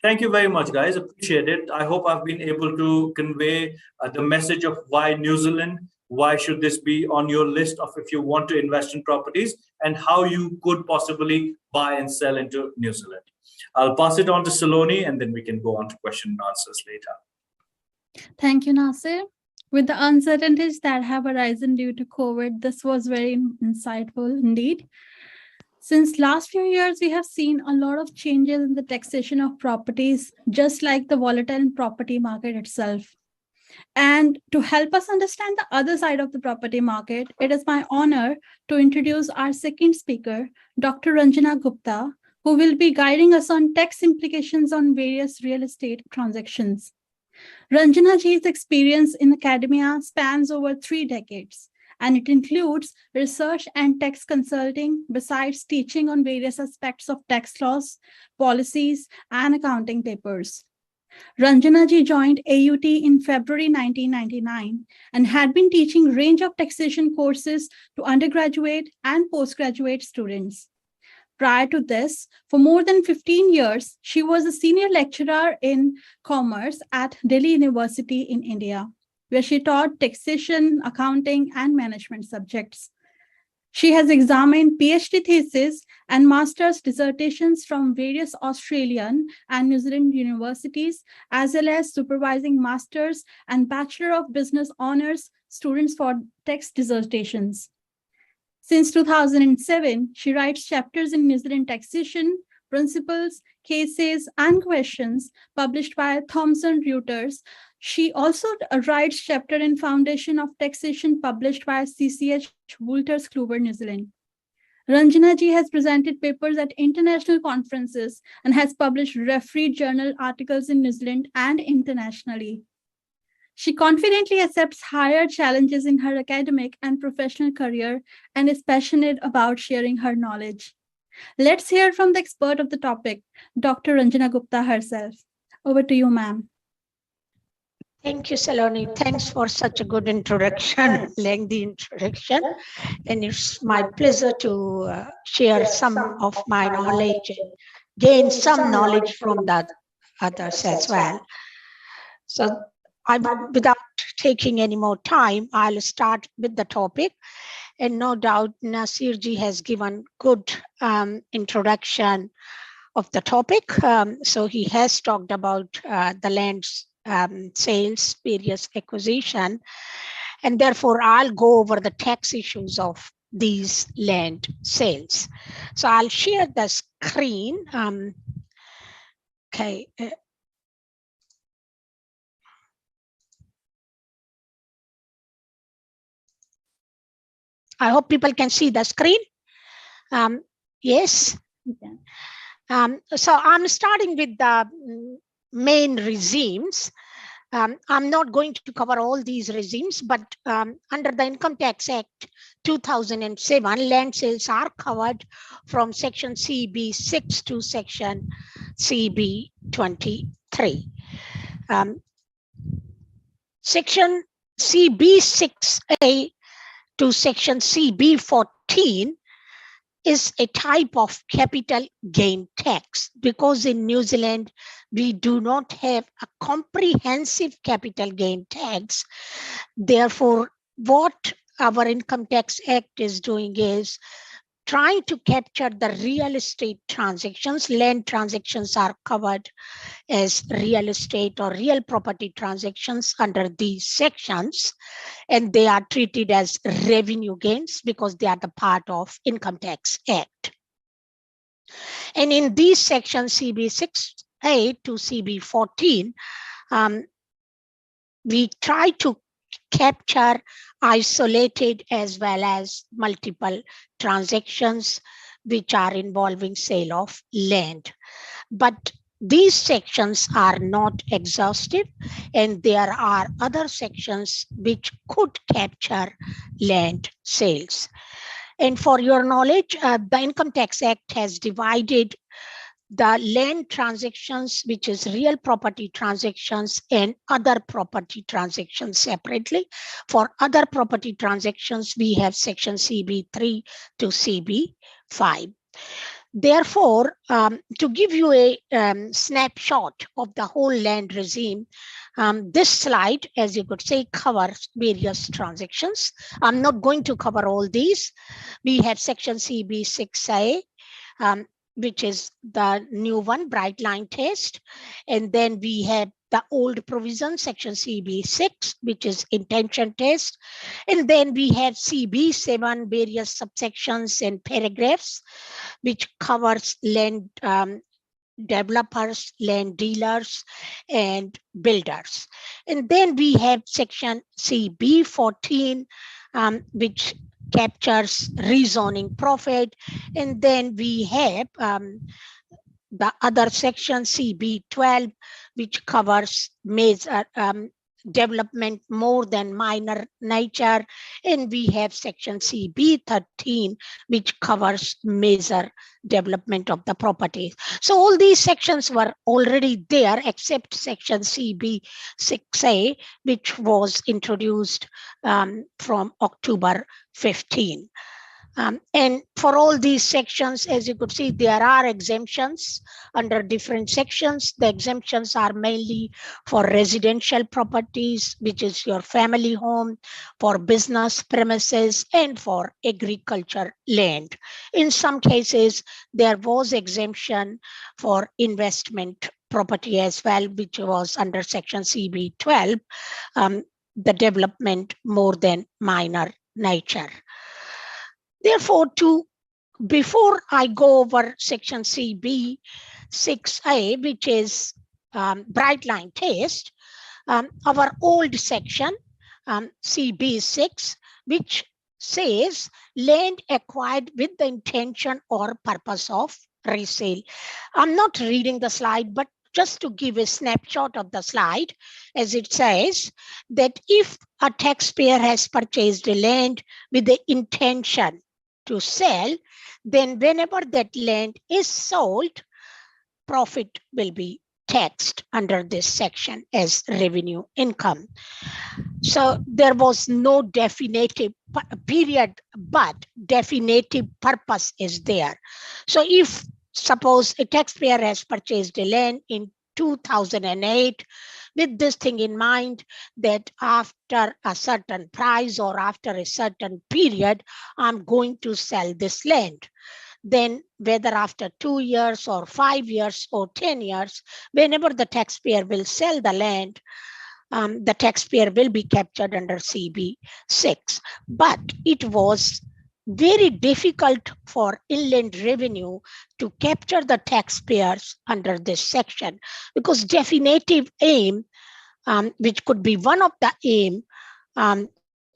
Thank you very much, guys. Appreciate it. I hope I've been able to convey the message of why New Zealand, why should this be on your list of if you want to invest in properties, and how you could possibly buy and sell into New Zealand. I'll pass it on to Saloni, and then we can go on to question and answers later. Thank you, Nasir. With the uncertainties that have arisen due to COVID, this was very insightful indeed. Since last few years, we have seen a lot of changes in the taxation of properties, just like the volatile property market itself. And to help us understand the other side of the property market, it is my honor to introduce our second speaker, Dr. Ranjana Gupta, who will be guiding us on tax implications on various real estate transactions. Ranjana ji's experience in academia spans over 3 decades, and it includes research and tax consulting, besides teaching on various aspects of tax laws, policies, and accounting papers. Ranjana ji joined AUT in February 1999 and had been teaching a range of taxation courses to undergraduate and postgraduate students. Prior to this, for more than 15 years, she was a senior lecturer in commerce at Delhi University in India, where she taught taxation, accounting, and management subjects. She has examined PhD theses and master's dissertations from various Australian and New Zealand universities, as well as supervising master's and Bachelor of Business honors students for tax dissertations. Since 2007, she writes chapters in New Zealand taxation, principles, cases, and questions published by Thomson Reuters. She also writes chapter in Foundation of Taxation published by CCH Wolters Kluwer, New Zealand. Ranjana ji has presented papers at international conferences and has published refereed journal articles in New Zealand and internationally. She confidently accepts higher challenges in her academic and professional career and is passionate about sharing her knowledge. Let's hear from the expert of the topic, Dr. Ranjana Gupta herself. Over to you, ma'am. Thank you, Saloni. Thanks for such a good introduction, lengthy introduction. And it's my pleasure to share some of my knowledge and gain some knowledge from the others as well. So without taking any more time, I'll start with the topic. And no doubt Nasir ji has given good introduction of the topic. So he has talked about the land's sales, various acquisition, and therefore I'll go over the tax issues of these land sales. So I'll share the screen. Okay. I hope people can see the screen. Yes. So I'm starting with the main regimes. I'm not going to cover all these regimes, but under the Income Tax Act 2007, land sales are covered from Section CB6 to Section CB23. Section CB6A to Section CB14 is a type of capital gain tax, because in New Zealand, we do not have a comprehensive capital gain tax. Therefore, what our Income Tax Act is doing is trying to capture the real estate transactions. Land transactions are covered as real estate or real property transactions under these sections, and they are treated as revenue gains because they are the part of Income Tax Act. And in these sections, CB6A to CB14, we try to capture isolated as well as multiple transactions which are involving sale of land. But these sections are not exhaustive, and there are other sections which could capture land sales. And for your knowledge, the Income Tax Act has divided the land transactions, which is real property transactions, and other property transactions separately. For other property transactions, we have Section CB3 to CB5. Therefore, to give you a snapshot of the whole land regime, this slide, as you could say, covers various transactions. I'm not going to cover all these. We have Section CB6A, which is the new one, bright line test. And then we have the old provision, section CB6, which is intention test. And then we have CB7, various subsections and paragraphs, which covers land developers, land dealers, and builders. And then we have section CB14, which captures rezoning profit. And then we have the other section CB12, which covers major development more than minor nature. And we have section CB13, which covers major development of the property. So all these sections were already there, except section CB6A, which was introduced from October 15. And for all these sections, as you could see, there are exemptions under different sections. The exemptions are mainly for residential properties, which is your family home, for business premises, and for agriculture land. In some cases, there was exemption for investment property as well, which was under section CB12, the development more than minor nature. Therefore, before I go over section CB6A, which is bright line test, our old section CB6, which says land acquired with the intention or purpose of resale. I'm not reading the slide, but just to give a snapshot of the slide, as it says that if a taxpayer has purchased a land with the intention to sell, then whenever that land is sold, profit will be taxed under this section as revenue income. So there was no definitive period, but definitive purpose is there. So if suppose a taxpayer has purchased a land in 2008 with this thing in mind, that after a certain price or after a certain period, I'm going to sell this land. Then whether after 2 years or 5 years or 10 years, whenever the taxpayer will sell the land, the taxpayer will be captured under CB6. But it was very difficult for Inland Revenue to capture the taxpayers under this section, because definitive aim, which could be one of the aim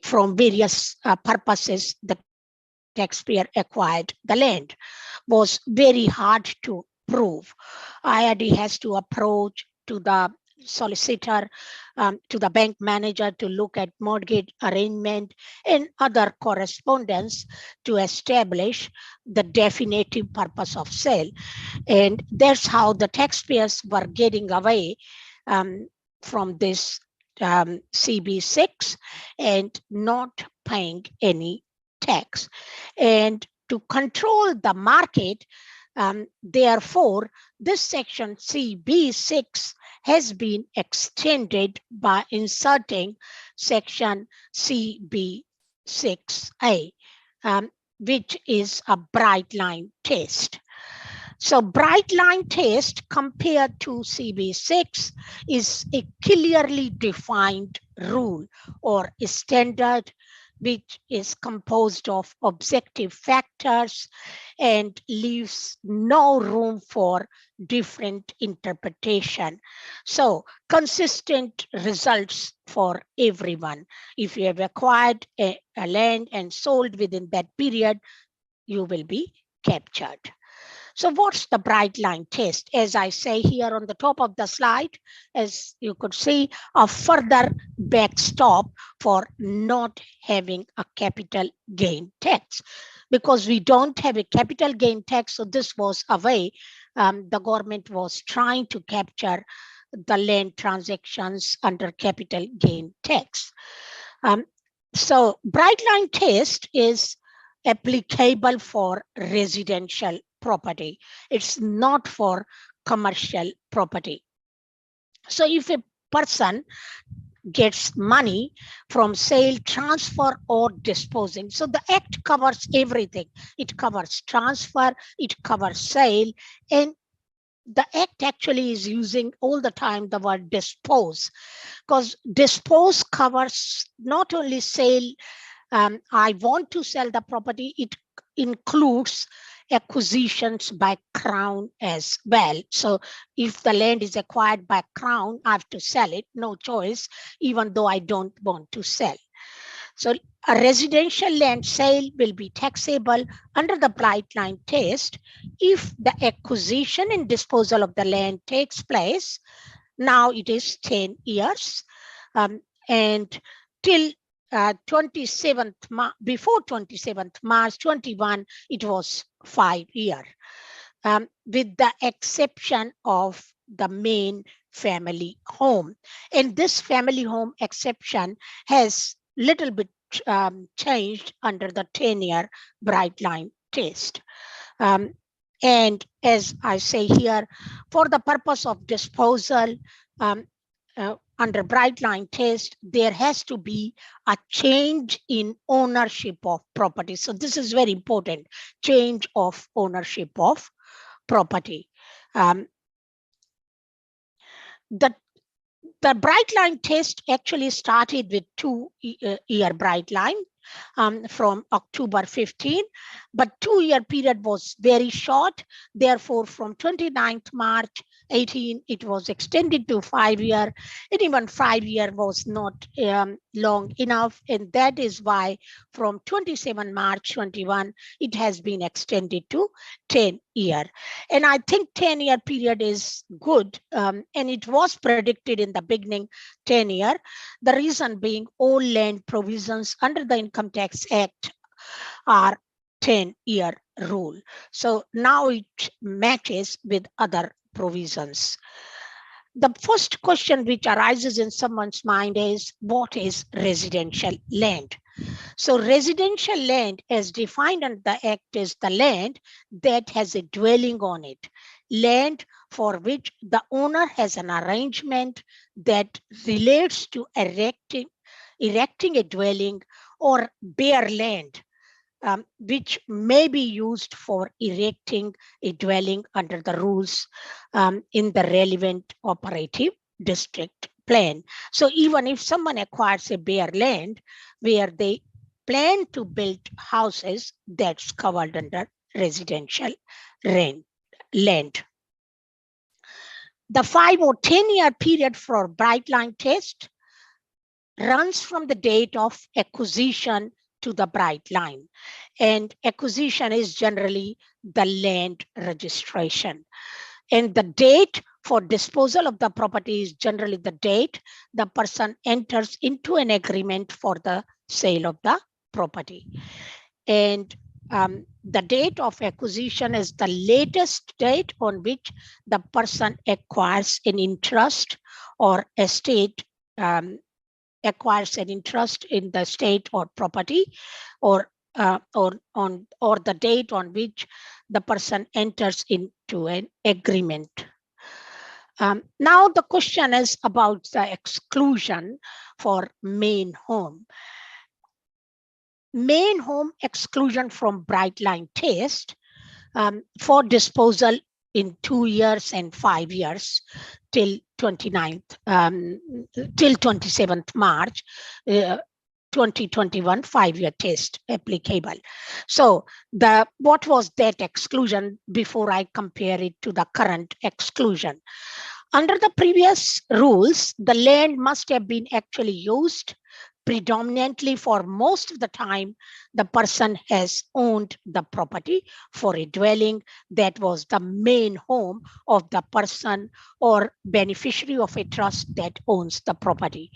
from various purposes the taxpayer acquired the land, was very hard to prove. IRD has to approach to the solicitor, to the bank manager to look at mortgage arrangement and other correspondence to establish the definitive purpose of sale. And that's how the taxpayers were getting away from this CB6 and not paying any tax. And to control the market, therefore, this section CB6 has been extended by inserting section CB6A, which is a bright line test. So bright line test compared to CB6 is a clearly defined rule or a standard which is composed of objective factors and leaves no room for different interpretation. So consistent results for everyone. If you have acquired a land and sold within that period, you will be captured. So what's the bright line test? As I say here on the top of the slide, as you could see, a further backstop for not having a capital gain tax. Because we don't have a capital gain tax, so this was a way the government was trying to capture the land transactions under capital gain tax. So bright line test is applicable for residential property. It's not for commercial property. So if a person gets money from sale, transfer, or disposing. So the Act covers everything. It covers transfer, it covers sale, and the Act actually is using all the time the word dispose, because dispose covers not only sale, I want to sell the property, it includes acquisitions by Crown as well. So if the land is acquired by Crown, I have to sell it, no choice, even though I don't want to sell. So a residential land sale will be taxable under the bright line test if the acquisition and disposal of the land takes place. Now it is 10 years, and till 27th before 27th March 21, it was 5 years, with the exception of the main family home. And this family home exception has little bit changed under the 10-year bright line test. And as I say here, for the purpose of disposal, under bright line test, there has to be a change in ownership of property. So this is very important, change of ownership of property. The bright line test actually started with 2-year bright line from October 15, but 2-year period was very short. Therefore, from 29th March 18, it was extended to 5 year, and even 5 year was not long enough. And that is why from 27 March 21, it has been extended to 10 year. And I think 10-year period is good. And it was predicted in the beginning 10 year. The reason being all land provisions under the Income Tax Act are 10-year rule. So now it matches with other provisions. The first question which arises in someone's mind is, what is residential land? So residential land as defined under the Act is the land that has a dwelling on it, land for which the owner has an arrangement that relates to erecting a dwelling, or bare land, which may be used for erecting a dwelling under the rules in the relevant operative district plan. So even if someone acquires a bare land where they plan to build houses, that's covered under residential land. The 5 or 10-year period for bright line test runs from the date of acquisition to the bright line. And acquisition is generally the land registration. And the date for disposal of the property is generally the date the person enters into an agreement for the sale of the property. And the date of acquisition is the latest date on which the person acquires an interest or estate, acquires an interest in the estate or property, or the date on which the person enters into an agreement. Now the question is about the exclusion for main home. Main home exclusion from bright line test for disposal in 2 years and 5 years till 27th March 2021, 5-year test applicable. So what was that exclusion before I compare it to the current exclusion? Under the previous rules, the land must have been actually used predominantly for most of the time the person has owned the property for a dwelling that was the main home of the person or beneficiary of a trust that owns the property.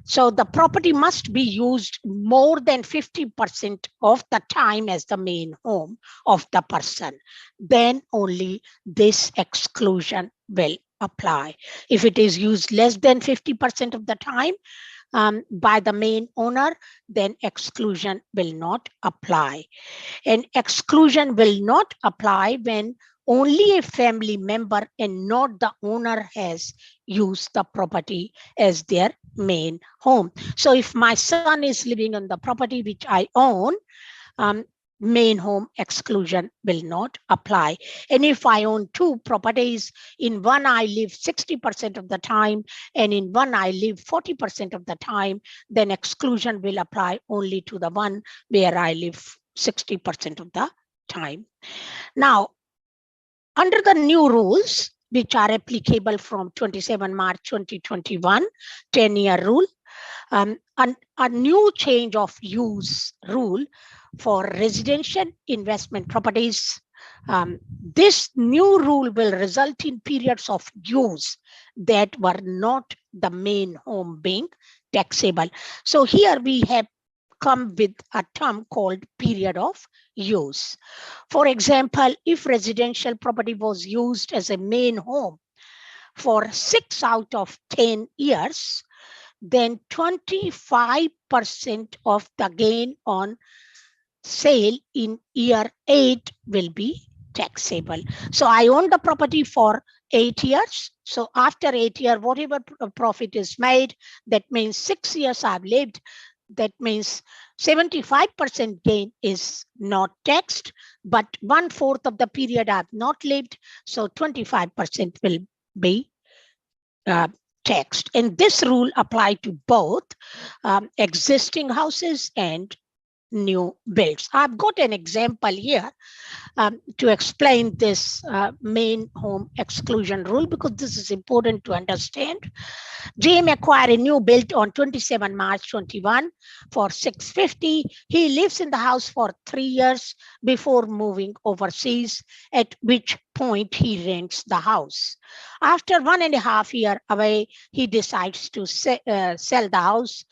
So the property must be used more than 50% of the time as the main home of the person. Then only this exclusion will apply. If it is used less than 50% of the time by the main owner, then exclusion will not apply. And exclusion will not apply when only a family member and not the owner has use the property as their main home. So if my son is living on the property which I own, main home exclusion will not apply. And if I own two properties, in one I live 60% of the time and in one I live 40% of the time, then exclusion will apply only to the one where I live 60% of the time. Now, under the new rules, which are applicable from 27 March 2021, 10-year rule, a new change of use rule for residential investment properties. This new rule will result in periods of use that were not the main home being taxable. So here we have come with a term called period of use. For example, if residential property was used as a main home for 6 out of 10 years, then 25% of the gain on sale in year 8 will be taxable. So I own the property for 8 years. So after 8 years, whatever profit is made, that means 6 years I've lived. That means 75% gain is not taxed, but 1/4 of the period I've not lived. So 25% will be taxed. And this rule applies to both existing houses and new builds. I've got an example here to explain this main home exclusion rule, because this is important to understand. Jim acquired a new build on 27 March 21 for $650. He lives in the house for 3 years before moving overseas, at which point he rents the house. After 1.5 years away, he decides to sell the house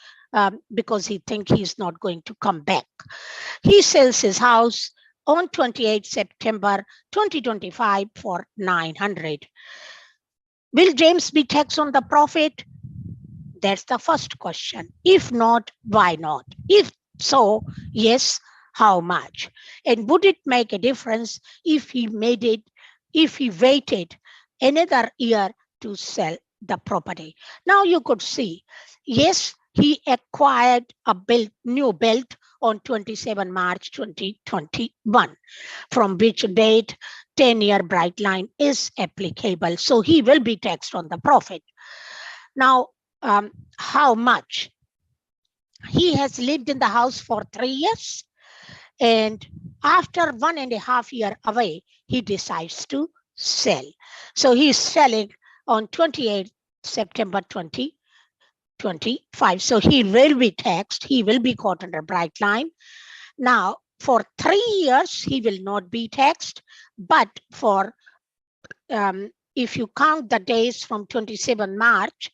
because he thinks he's not going to come back. He sells his house on 28 September 2025 for $900. Will James be taxed on the profit? That's the first question. If not, why not? If so, yes, how much? And would it make a difference if he waited another year to sell the property? Now you could see, yes, he acquired a new build on 27 March 2021, from which date 10-year bright line is applicable. So he will be taxed on the profit. Now, how much? He has lived in the house for 3 years, and after 1.5 years away, he decides to sell. So he's selling on 28 September 2025. So he will be taxed. He will be caught under bright line. Now, for 3 years, he will not be taxed, but for if you count the days from 27 March,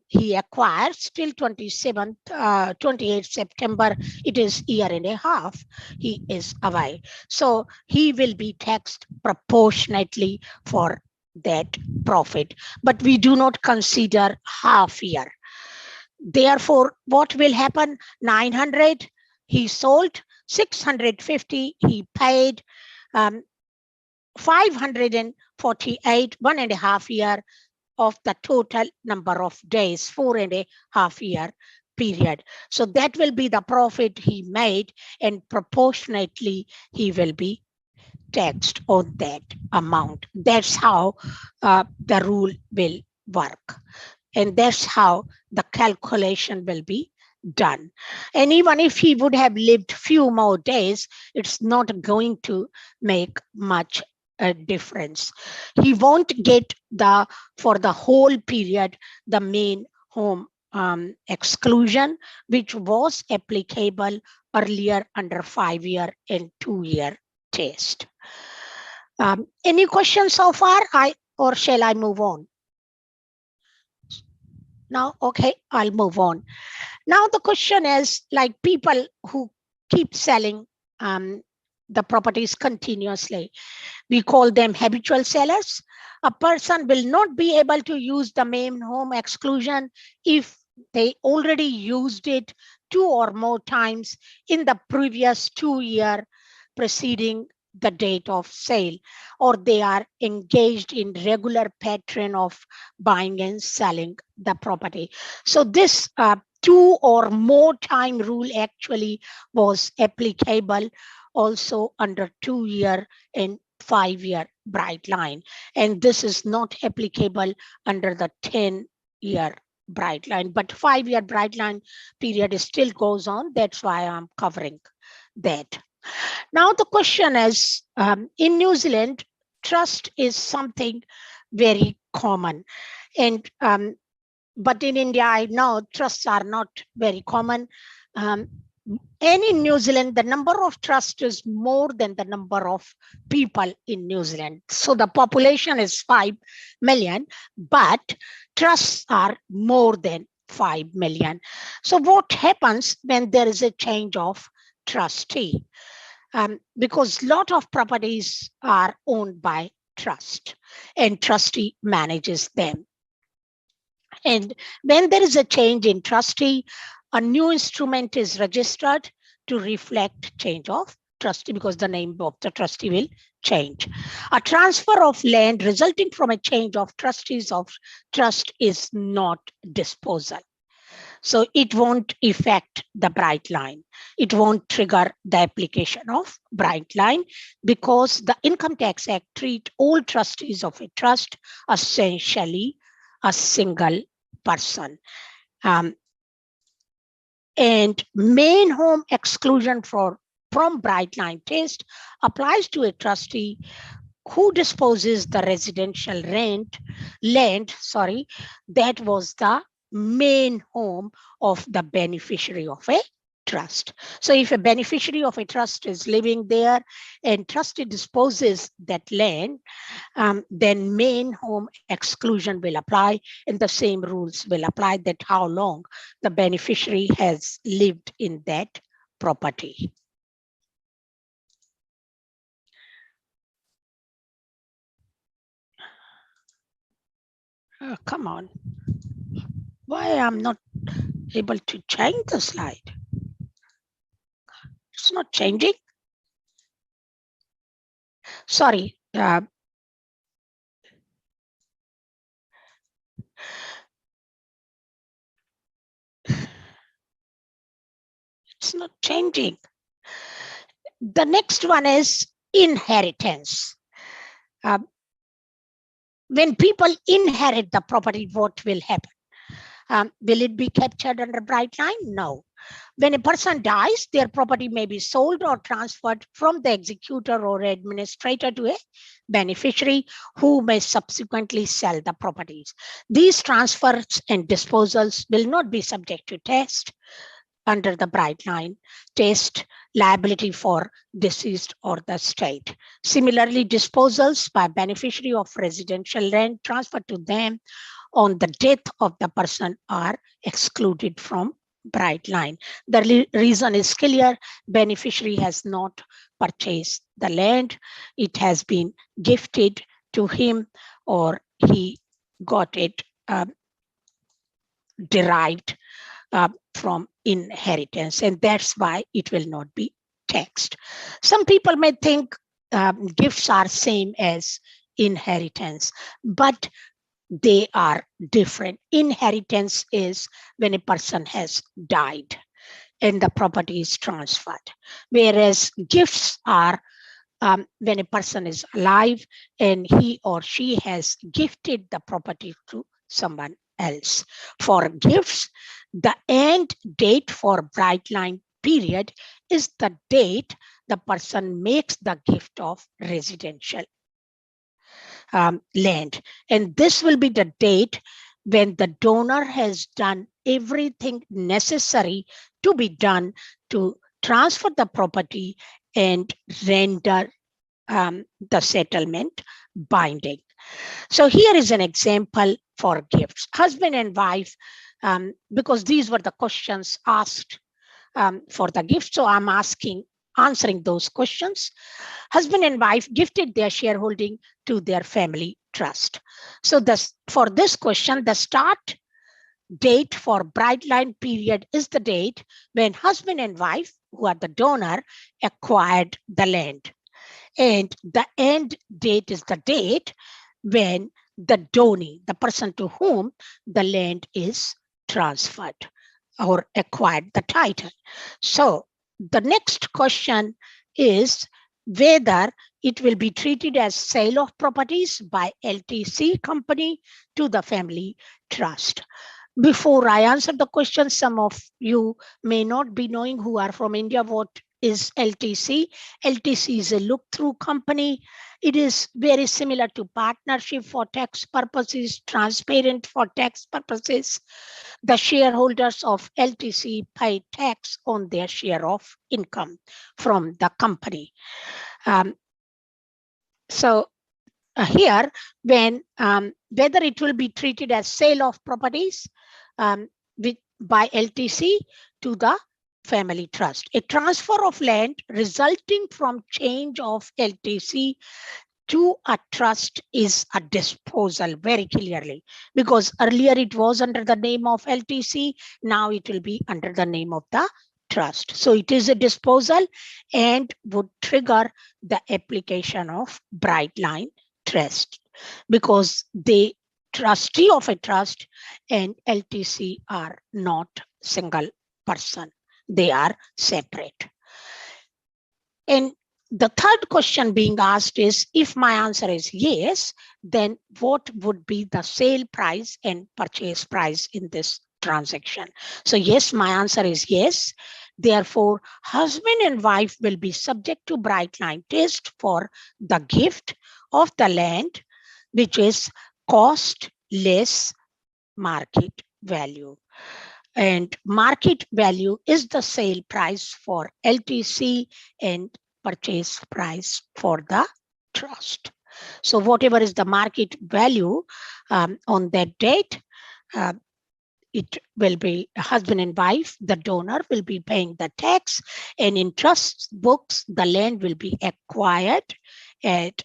he acquires till 28 September, it is 1.5 years, he is away. So he will be taxed proportionately for that profit, but we do not consider half year. Therefore, what will happen? 900, he sold, 650, he paid, 548, 1.5 year of the total number of days, 4.5 year period. So that will be the profit he made, and proportionately he will be taxed on that amount. That's how the rule will work. And that's how the calculation will be done. And even if he would have lived few more days, it's not going to make much a difference. He won't get for the whole period the main home exclusion, which was applicable earlier under 5-year and 2-year test. Any questions so far? Or shall I move on? Now, okay, I'll move on. Now the question is, like, people who keep selling the properties continuously, we call them habitual sellers. A person will not be able to use the main home exclusion if they already used it 2 or more times in the previous 2 year preceding the date of sale, or they are engaged in regular pattern of buying and selling the property. So this 2 or more time rule actually was applicable also under 2-year and 5-year bright line. And this is not applicable under the 10-year bright line, but 5-year bright line period still goes on. That's why I'm covering that. Now the question is, in New Zealand, trust is something very common. And but in India, I know trusts are not very common. And in New Zealand, the number of trusts is more than the number of people in New Zealand. So the population is 5 million, but trusts are more than 5 million. So what happens when there is a change of trustee? Because a lot of properties are owned by trust and trustee manages them. And when there is a change in trustee, a new instrument is registered to reflect change of trustee because the name of the trustee will change. A transfer of land resulting from a change of trustees of trust is not disposal. So it won't affect the bright line. It won't trigger the application of bright line because the Income Tax Act treats all trustees of a trust essentially a single person. And main home exclusion from bright line test applies to a trustee who disposes the residential land that was the main home of the beneficiary of a trust. So if a beneficiary of a trust is living there and trustee disposes that land, then main home exclusion will apply and the same rules will apply that how long the beneficiary has lived in that property. Come on. Why I'm not able to change the slide? It's not changing. Sorry. It's not changing. The next one is inheritance. When people inherit the property, what will happen? Will it be captured under bright line? No. When a person dies, their property may be sold or transferred from the executor or administrator to a beneficiary who may subsequently sell the properties. These transfers and disposals will not be subject to test under the bright line test, liability for deceased or the state. Similarly, disposals by beneficiary of residential land transferred to them on the death of the person are excluded from bright line. The reason is clear. Beneficiary has not purchased the land. It has been gifted to him or he got it derived from inheritance, and that's why it will not be taxed. Some people may think gifts are same as inheritance, but they are different. Inheritance is when a person has died and the property is transferred, whereas gifts are when a person is alive and he or she has gifted the property to someone else. For gifts, the end date for bright line period is the date the person makes the gift of residential land. And this will be the date when the donor has done everything necessary to be done to transfer the property and render the settlement binding. So here is an example for gifts. Husband and wife, because these were the questions asked for the gift. So I'm answering those questions. Husband and wife gifted their shareholding to their family trust. So for this question, the start date for bright line period is the date when husband and wife, who are the donor, acquired the land. And the end date is the date when the donee, the person to whom the land is transferred or acquired the title. So the next question is whether it will be treated as sale of properties by LTC company to the family trust. Before I answer the question, some of you may not be knowing who are from India what is LTC. LTC is a look-through company. It is very similar to partnership for tax purposes, transparent for tax purposes. The shareholders of LTC pay tax on their share of income from the company. Here, when whether it will be treated as sale of properties by LTC to the family trust. A transfer of land resulting from change of LTC to a trust is a disposal, very clearly, because earlier it was under the name of LTC, now it will be under the name of the trust. So it is a disposal and would trigger the application of bright line trust, because the trustee of a trust and LTC are not single person, they are separate. And the third question being asked is, if my answer is yes, then what would be the sale price and purchase price in this transaction? So yes, my answer is yes. Therefore, husband and wife will be subject to bright line test for the gift of the land, which is cost less market value. And market value is the sale price for LTC and purchase price for the trust. So whatever is the market value on that date, it will be husband and wife, the donor will be paying the tax, and in trust books, the land will be acquired at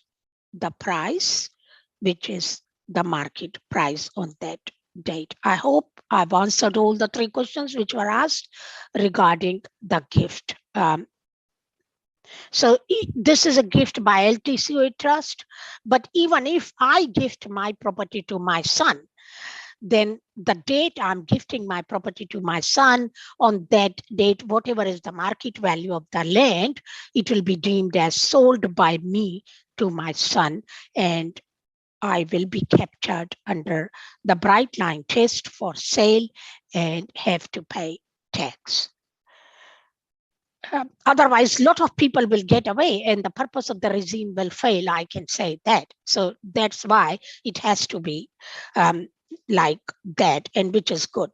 the price, which is the market price on that date. I hope I've answered all the three questions which were asked regarding the gift. So this is a gift by LTC trust, but even if I gift my property to my son, then the date I'm gifting my property to my son, on that date, whatever is the market value of the land, it will be deemed as sold by me to my son, and I will be captured under the bright line test for sale and have to pay tax. Otherwise, a lot of people will get away and the purpose of the regime will fail, I can say that. So that's why it has to be like that, and which is good.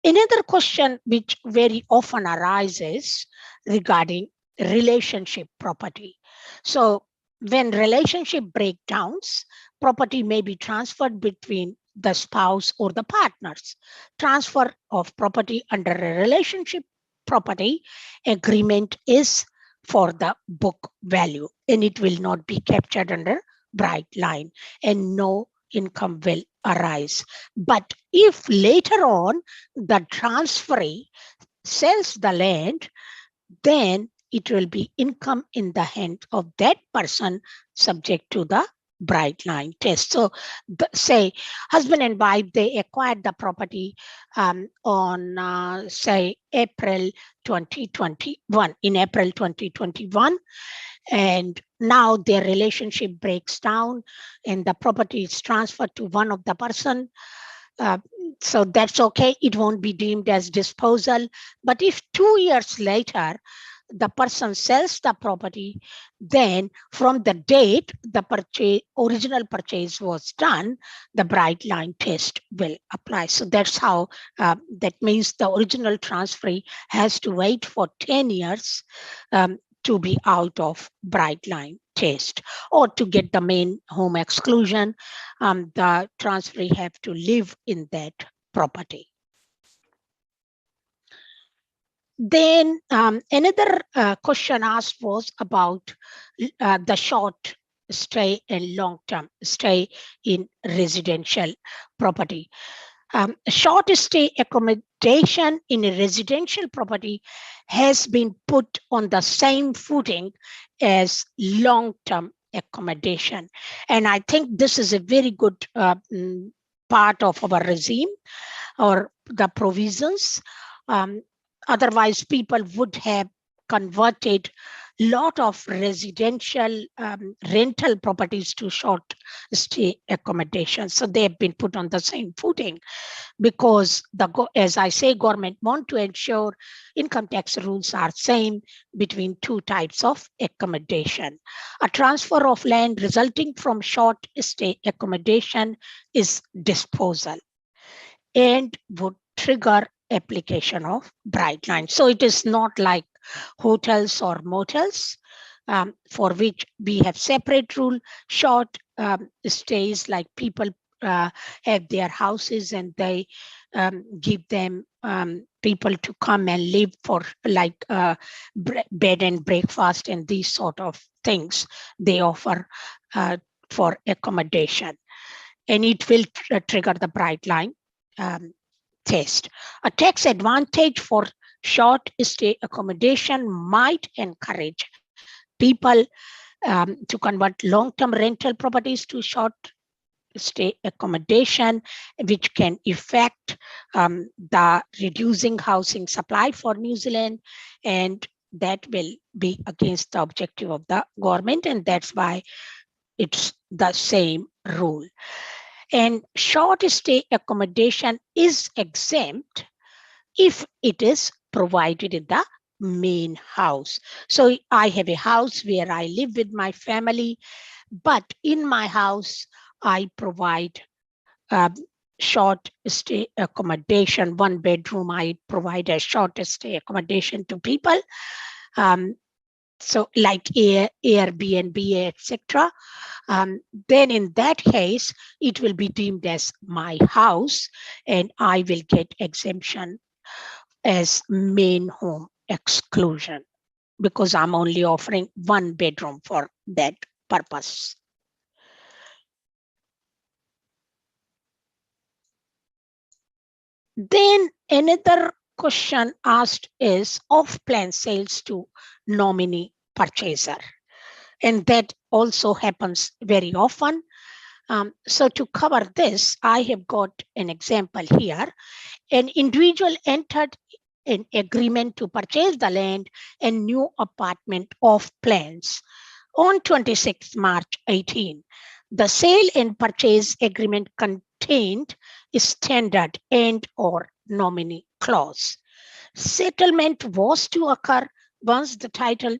Another question which very often arises regarding relationship property. So when relationship breakdowns, property may be transferred between the spouse or the partners. Transfer of property under a relationship property agreement is for the book value, and it will not be captured under bright line, and no income will arise. But if later on the transferee sells the land, then it will be income in the hand of that person subject to the bright line test. So say husband and wife, they acquired the property on say April 2021, in April 2021, and now their relationship breaks down and the property is transferred to one of the person. So that's okay, it won't be deemed as disposal. But if 2 years later the person sells the property, then from the date the original purchase was done, the bright line test will apply. So that's how, that means the original transferee has to wait for 10 years to be out of bright line test, or to get the main home exclusion, the transferee have to live in that property. Then another question asked was about the short stay and long-term stay in residential property. Short stay accommodation accommodation in a residential property has been put on the same footing as long-term accommodation. And I think this is a very good part of our regime or the provisions. Otherwise, people would have converted lot of residential rental properties to short stay accommodation. So they have been put on the same footing because as I say, government want to ensure income tax rules are same between two types of accommodation. A transfer of land resulting from short stay accommodation is disposal and would trigger application of bright line. So it is not like hotels or motels for which we have separate rule. Short stays, like people have their houses and they give them people to come and live for like bed and breakfast and these sort of things they offer for accommodation, and it will trigger the bright line test. A tax advantage for short stay accommodation might encourage people to convert long-term rental properties to short stay accommodation, which can affect the reducing housing supply for New Zealand, and that will be against the objective of the government, and that's why it's the same rule. And short stay accommodation is exempt if it is provided in the main house. So I have a house where I live with my family, but in my house, I provide short stay accommodation, 1 bedroom, I provide a short stay accommodation to people. So like Airbnb, etc. Then in that case, it will be deemed as my house and I will get exemption as main home exclusion because I'm only offering 1 bedroom for that purpose. Then another question asked is off-plan sales to nominee purchaser. And that also happens very often. So to cover this, I have got an example here. An individual entered an agreement to purchase the land and new apartment off plans on 26 March 18. The sale and purchase agreement contained a standard and or nominee clause. Settlement was to occur once the title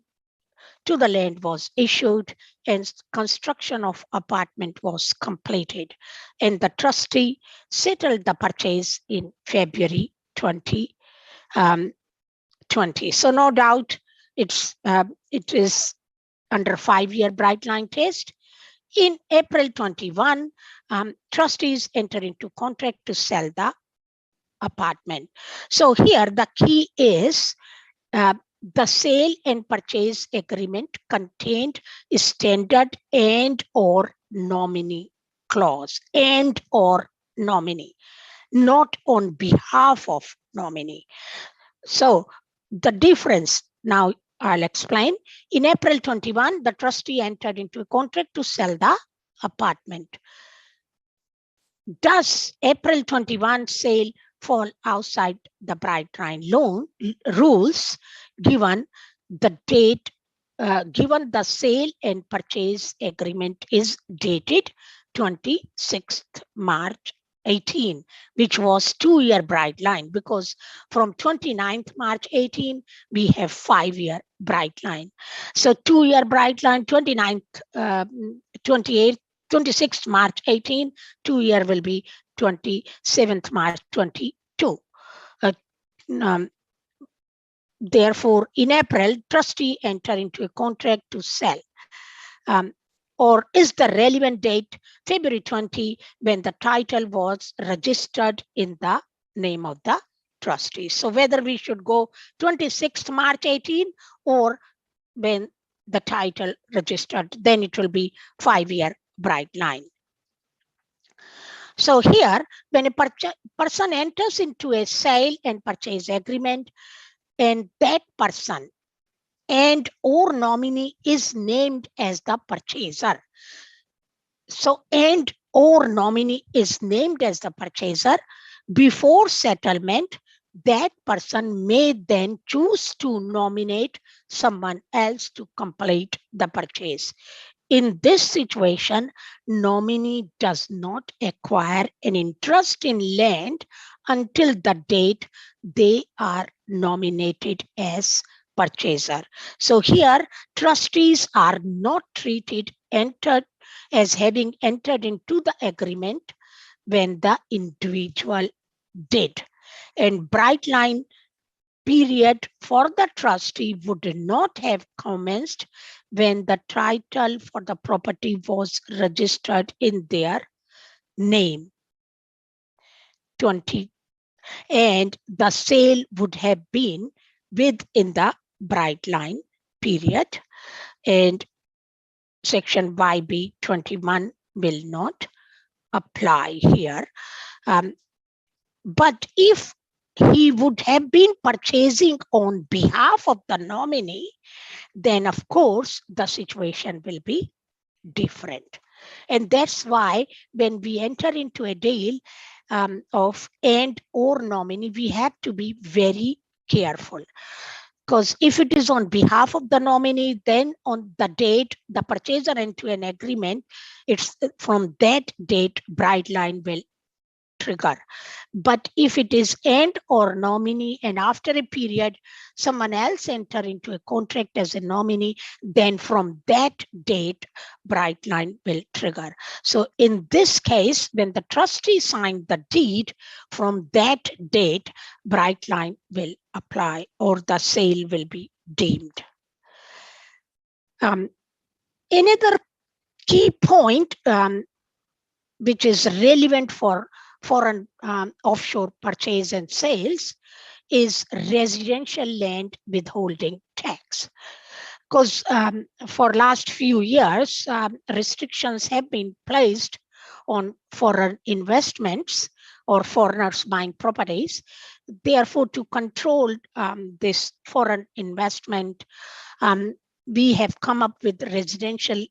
to the land was issued and construction of apartment was completed, and the trustee settled the purchase in February 2020. So no doubt it is under 5-year bright line test. In April 21, trustees entered into contract to sell the apartment. So here the key is the sale and purchase agreement contained standard and or nominee clause, and or nominee, not on behalf of nominee. So the difference now I'll explain. In April 21, the trustee entered into a contract to sell the apartment. Does April 21 sale fall outside the bright line loan rules given the date, given the sale and purchase agreement is dated 26th March 18, which was 2-year bright line, because from 29th March 18, we have 5-year bright line. So 2-year bright line, 29th, 28th, 26th March 18, 2-year will be 27th March 22. Therefore, in April, trustee enter into a contract to sell. Or is the relevant date February 20 when the title was registered in the name of the trustee? So whether we should go 26th March 18 or when the title registered, then it will be 5-year bright line. So here, when a person enters into a sale and purchase agreement, and that person and or nominee is named as the purchaser. So and or nominee is named as the purchaser. Before settlement, that person may then choose to nominate someone else to complete the purchase. In this situation, nominee does not acquire an interest in land until the date they are nominated as purchaser. So here, trustees are not treated as having entered into the agreement when the individual did. And bright line period for the trustee would not have commenced when the title for the property was registered in their name. 20, and the sale would have been within the bright line period, and section YB 21 will not apply here. But if he would have been purchasing on behalf of the nominee, then of course the situation will be different. And that's why when we enter into a deal of and or nominee, we have to be very careful. Because if it is on behalf of the nominee, then on the date the purchaser into an agreement, it's from that date bright line will trigger. But if it is and or nominee, and after a period someone else enter into a contract as a nominee, then from that date bright line will trigger. So in this case, when the trustee signed the deed, from that date bright line will apply, or the sale will be deemed. Another key point which is relevant for foreign offshore purchase and sales is residential land withholding tax. Because for last few years, restrictions have been placed on foreign investments or foreigners buying properties. Therefore, to control this foreign investment, we have come up with residential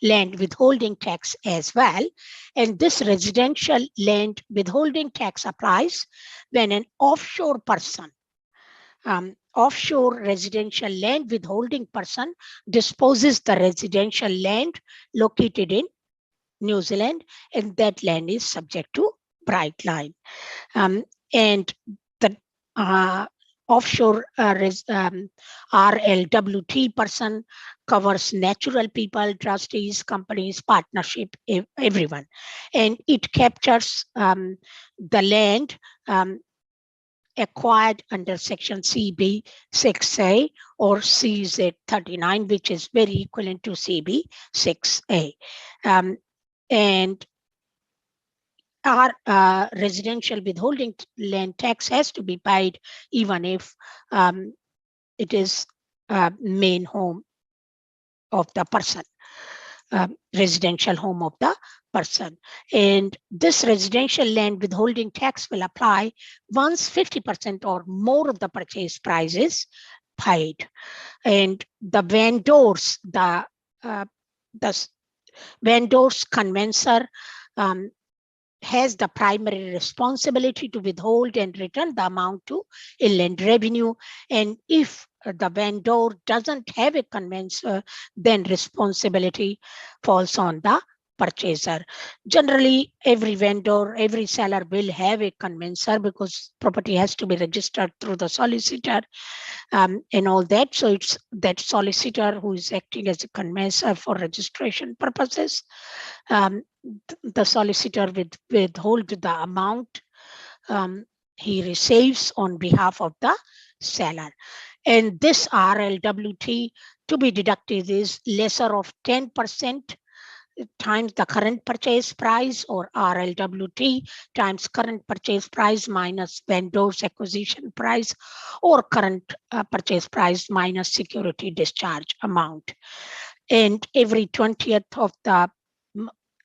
land withholding tax as well. And this residential land withholding tax applies when an offshore person, offshore residential land withholding person, disposes the residential land located in New Zealand, and that land is subject to bright line. And the offshore RLWT person covers natural people, trustees, companies, partnership, everyone. And it captures the land acquired under section CB 6A or CZ 39, which is very equivalent to CB 6A. And our residential withholding land tax has to be paid even if it is main home of the person, residential home of the person. And this residential land withholding tax will apply once 50% or more of the purchase price is paid. And the vendors, the vendors conveyancer has the primary responsibility to withhold and return the amount to inland revenue. And if the vendor doesn't have a conveyancer, then responsibility falls on the purchaser. Generally, every vendor, every seller will have a conveyancer because property has to be registered through the solicitor and all that. So it's that solicitor who is acting as a conveyancer for registration purposes. The solicitor withhold the amount he receives on behalf of the seller. And this RLWT to be deducted is lesser of 10% times the current purchase price, or RLWT times current purchase price minus vendor's acquisition price, or current purchase price minus security discharge amount. And every 20th of the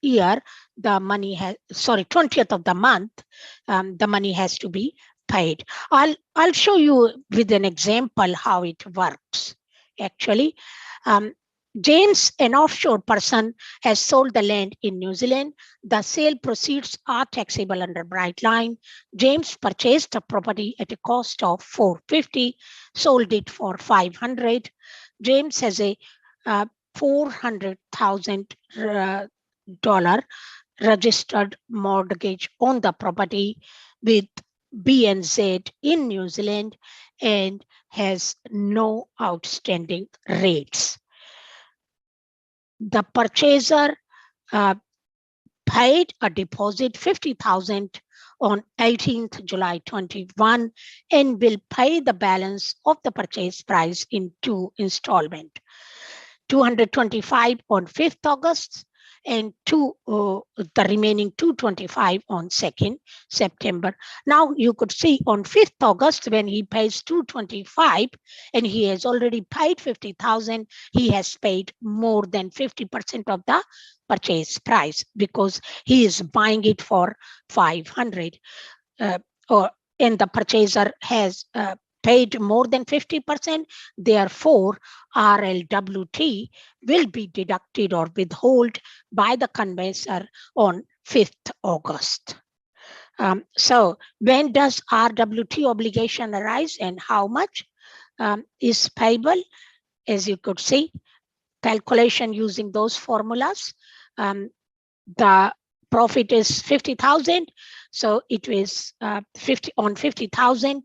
year, the money has, 20th of the month, the money has to be paid. I'll show you with an example how it works. Actually, James, an offshore person, has sold the land in New Zealand. The sale proceeds are taxable under Bright Line. James purchased the property at a cost of $450, sold it for $500. James has a $400,000 registered mortgage on the property with BNZ in New Zealand and has no outstanding rates. The purchaser paid a deposit $50,000 on 18th July 21 and will pay the balance of the purchase price in 2 installments. 225 on 5th August and the remaining 225 on 2nd September. Now you could see on 5th August when he pays 225 and he has already paid 50,000, he has paid more than 50% of the purchase price because he is buying it for 500 and the purchaser has paid more than 50%, therefore RLWT will be deducted or withheld by the conveyancer on 5th August. So when does RWT obligation arise and how much is payable? As you could see, calculation using those formulas. The profit is 50,000, so it is 50 on 50,000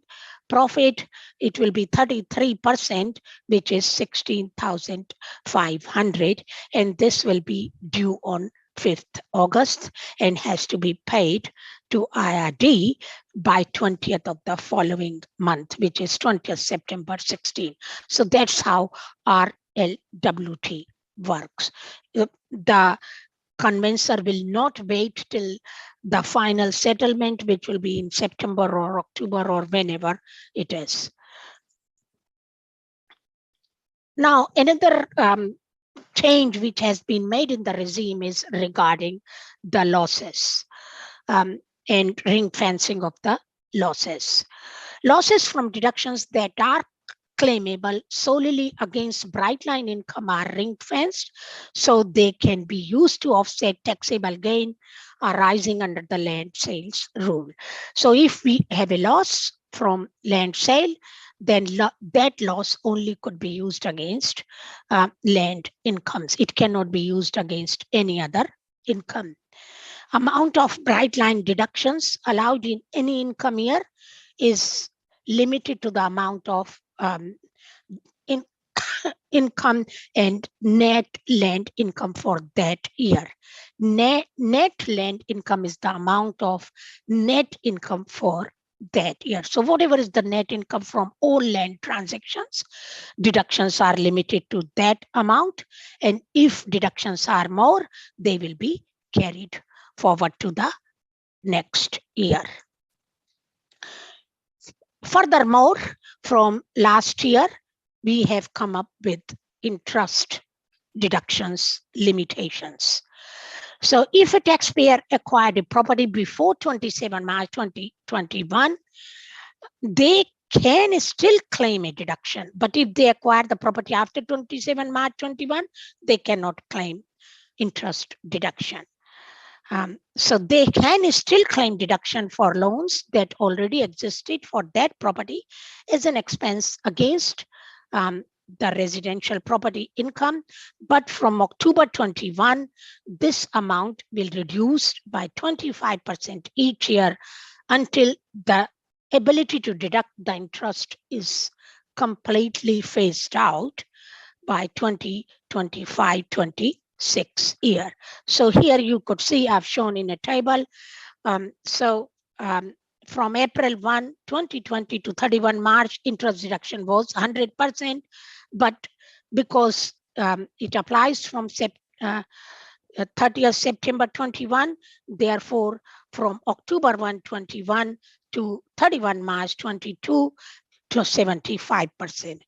profit, it will be 33%, which is 16,500, and this will be due on 5th August and has to be paid to IRD by 20th of the following month, which is 20th September 16. So that's how RLWT works. The conveyancer will not wait till the final settlement, which will be in September or October or whenever it is. Now, another change which has been made in the regime is regarding the losses and ring fencing of the losses. Losses from deductions that are claimable solely against Bright Line income are ring fenced, so they can be used to offset taxable gain arising under the land sales rule. So if we have a loss from land sale, then that loss only could be used against land incomes. It cannot be used against any other income. Amount of Bright Line deductions allowed in any income year is limited to the amount of income and net land income for that year. Net land income is the amount of net income for that year. So whatever is the net income from all land transactions, deductions are limited to that amount. And if deductions are more, they will be carried forward to the next year. Furthermore, from last year, we have come up with interest deductions limitations. So if a taxpayer acquired a property before 27 March 2021, they can still claim a deduction. But if they acquire the property after 27 March 21, they cannot claim interest deduction. So they can still claim deduction for loans that already existed for that property as an expense against the residential property income. But from October 21, this amount will reduce by 25% each year until the ability to deduct the interest is completely phased out by 2025-26 year. So here you could see I've shown in a table. From April 1, 2020 to 31 March, interest deduction was 100%, but because it applies from 30th September 21, therefore from October 1, 21 to 31 March 22 to 75%.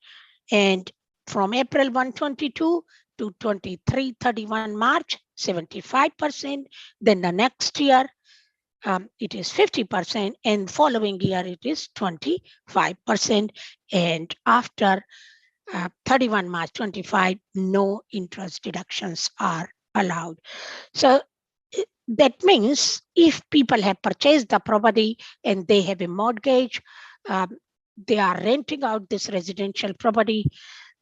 And from April 1, 22 to 31 March, 75%. Then the next year, it is 50%, and following year it is 25%. And after 31 March 25, no interest deductions are allowed. So that means if people have purchased the property and they have a mortgage, they are renting out this residential property,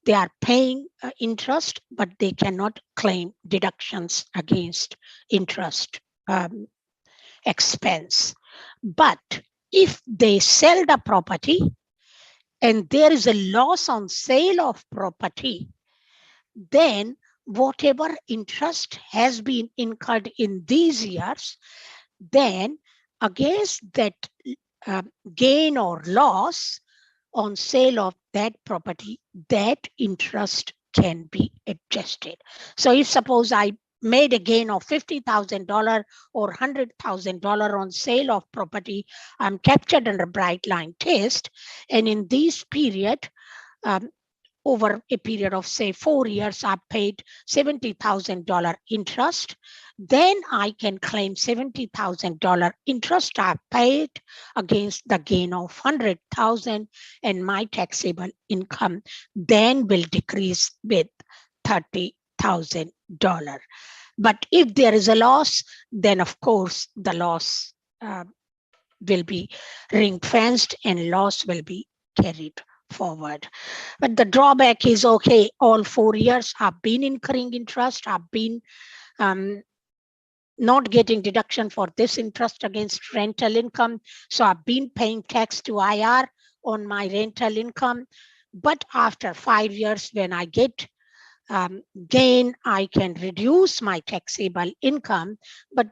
they are paying interest, but they cannot claim deductions against interest expense. But if they sell the property and there is a loss on sale of property, then whatever interest has been incurred in these years, then against that gain or loss on sale of that property, that interest can be adjusted. So if suppose I made a gain of $50,000 or $100,000 on sale of property, I'm captured under bright line test, and in this period, over a period of say 4 years, I paid $70,000 interest, then I can claim $70,000 interest I paid against the gain of $100,000, and my taxable income then will decrease with $30,000. But if there is a loss, then of course the loss will be ring-fenced and loss will be carried forward. But the drawback is, okay, all 4 years I've been incurring interest, I've been not getting deduction for this interest against rental income, so I've been paying tax to IR on my rental income. But after 5 years, when I get gain, I can reduce my taxable income, but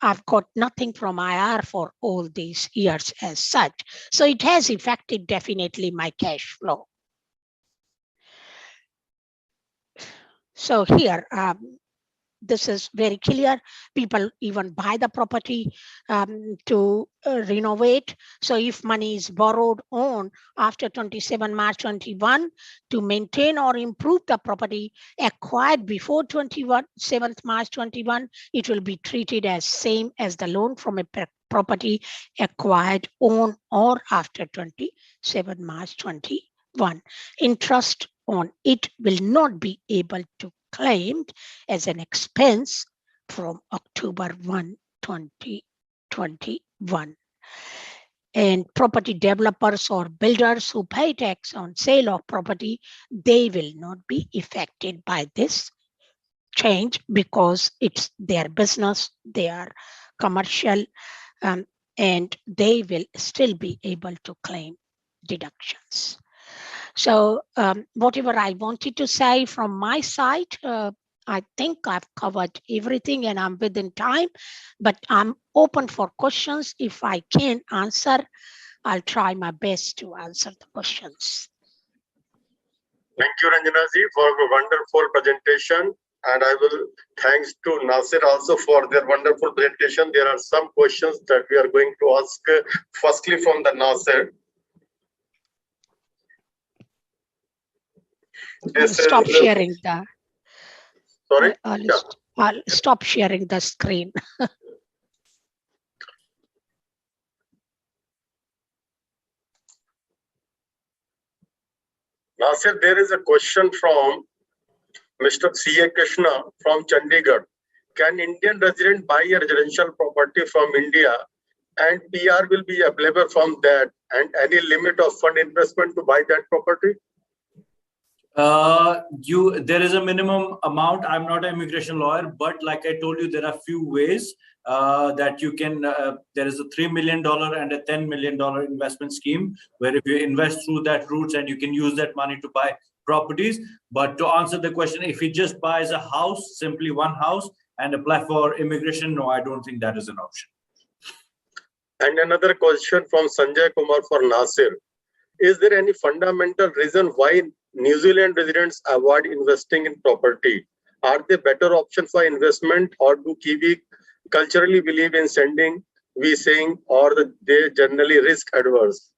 I've got nothing from IR for all these years as such. So it has affected definitely my cash flow. So here, this is very clear. People even buy the property to renovate. So if money is borrowed on after 27 March 21 to maintain or improve the property acquired before 7th March 21, it will be treated as same as the loan from a property acquired on or after 27 March 21. Interest on it will not be able to claimed as an expense from October 1, 2021. And property developers or builders who pay tax on sale of property, they will not be affected by this change because it's their business, they are commercial, and they will still be able to claim deductions. So whatever I wanted to say from my side, I think I've covered everything and I'm within time, but I'm open for questions. If I can answer, I'll try my best to answer the questions. Thank you, Ranjana ji, for a wonderful presentation. And I will thanks to Nasir also for their wonderful presentation. There are some questions that we are going to ask firstly from the Nasir. Stop sharing the. Sorry? I'll stop sharing the screen. Nasir, there is a question from Mr. C.A. Krishna from Chandigarh. Can Indian resident buy a residential property from India and PR will be available from that, and any limit of fund investment to buy that property? There is a minimum amount. I'm not an immigration lawyer, but like I told you, there are few ways that you can. There is a $3 million and a $10 million investment scheme where if you invest through that route and you can use that money to buy properties. But to answer the question, if he just buys a house, simply one house, and apply for immigration, no, I don't think that is an option. And another question from Sanjay Kumar for Nasir. Is there any fundamental reason why New Zealand residents avoid investing in property? Are they better option for investment, or do Kiwi culturally believe in sending VCM, or they generally risk adverse?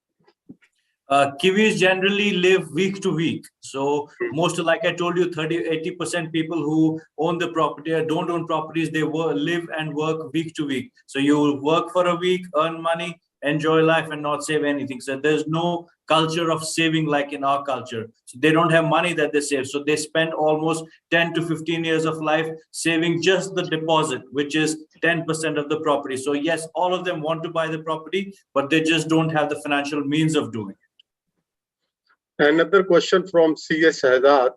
Kiwis generally live week to week. So most, like I told you, 80% people who own the property or don't own properties, they live and work week to week. So you work for a week, earn money, enjoy life, and not save anything. So there's no culture of saving like in our culture. So they don't have money that they save. So they spend almost 10 to 15 years of life saving just the deposit, which is 10% of the property. So yes, all of them want to buy the property, but they just don't have the financial means of doing it. Another question from CS Shahzad,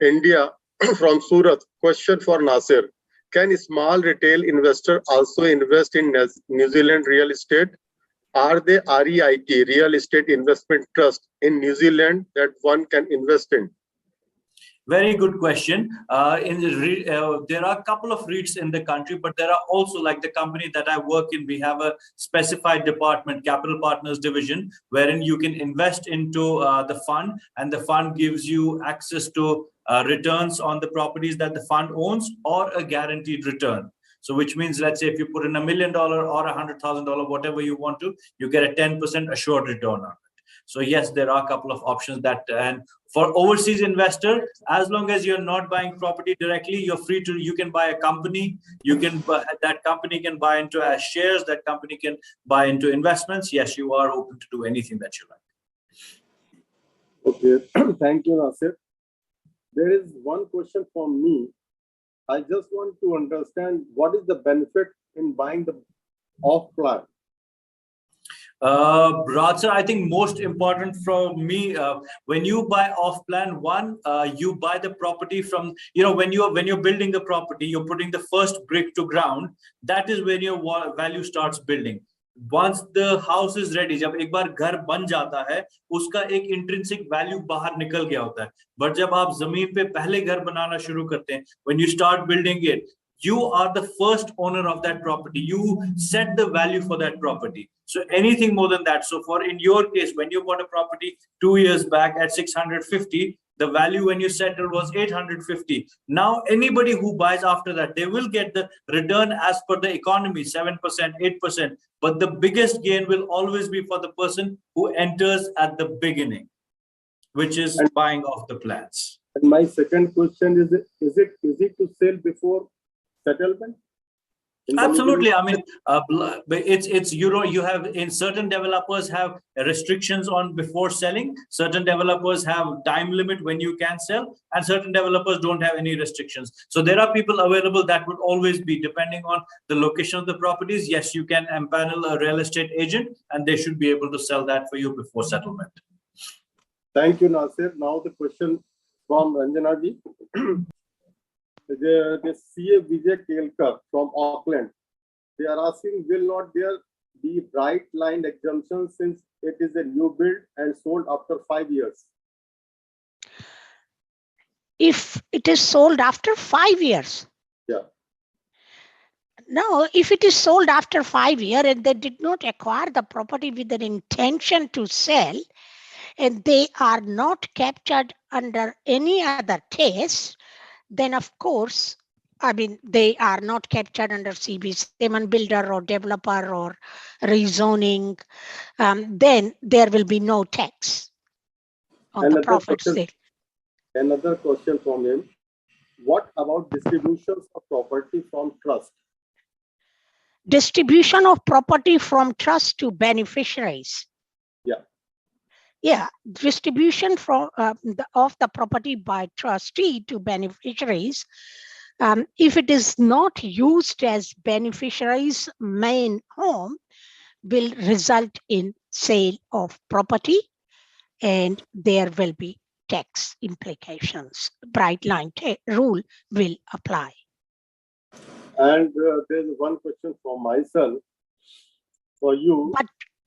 India, from Surat. Question for Nasir. Can a small retail investor also invest in New Zealand real estate? Are there REIT, Real Estate Investment Trust, in New Zealand that one can invest in? Very good question. There are a couple of REITs in the country, but there are also, like the company that I work in, we have a specified department, Capital Partners Division, wherein you can invest into the fund, and the fund gives you access to returns on the properties that the fund owns, or a guaranteed return. So which means, let's say if you put in $1 million or $100,000, whatever you want to, you get a 10% assured return on it. So yes, there are a couple of options that, and for overseas investor, as long as you're not buying property directly, you're free to, you can buy a company, you can, that company can buy into as shares, that company can buy into investments. Yes, you are open to do anything that you like. Okay, thank you, Nasir. There is one question from me. I just want to understand what is the benefit in buying the off plan? Raj sir, I think most important for me, when you buy off plan, one, you buy the property from, when you're building the property, you're putting the first brick to ground. That is when your value starts building. Once the house is ready, जब एक बार घर बन जाता है, उसका एक intrinsic value बाहर निकल गया होता है. But जब आप जमीन पे पहले घर बनाना शुरू करते हैं, when you start building it, you are the first owner of that property. You set the value for that property. So anything more than that. So for in your case, when you bought a property 2 years back at 650, the value when you settled was 850. Now anybody who buys after that, they will get the return as per the economy, 7%, 8%. But the biggest gain will always be for the person who enters at the beginning, which is buying off the plans. And my second question is it easy to sell before settlement? Absolutely. I mean, it's you have, in certain developers have restrictions on before selling. Certain developers have time limit when you can sell, and certain developers don't have any restrictions. So there are people available that would always be, depending on the location of the properties. Yes, you can empanel a real estate agent, and they should be able to sell that for you before settlement. Thank you, Nasir. Now the question from Ranjana ji. The CA Vijay Kelkar from Auckland, they are asking, will not there be bright line exemption since it is a new build and sold after 5 years? If it is sold after 5 years? Yeah. No, if it is sold after 5 years and they did not acquire the property with an intention to sell, and they are not captured under any other case, then of course, I mean, they are not captured under CB7 builder or developer or rezoning, then there will be no tax on the profit sale. Another question from him. What about distributions of property from trust? Distribution of property from trust to beneficiaries. Yeah, distribution from of the property by trustee to beneficiaries. If it is not used as beneficiaries' main home, will result in sale of property, and there will be tax implications. Bright line rule will apply. And there's one question from myself for you.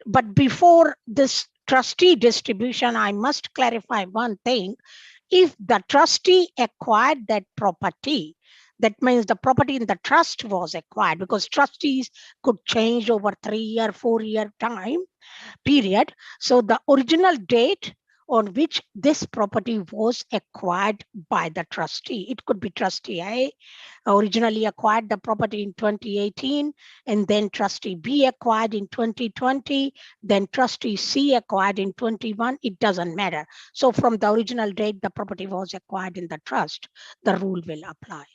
But before this trustee distribution, I must clarify one thing. If the trustee acquired that property, that means the property in the trust was acquired, because trustees could change over 3 year, 4 year time period. So the original date on which this property was acquired by the trustee. It could be trustee A originally acquired the property in 2018, and then trustee B acquired in 2020, then trustee C acquired in 21. It doesn't matter. So from the original date the property was acquired in the trust, the rule will apply.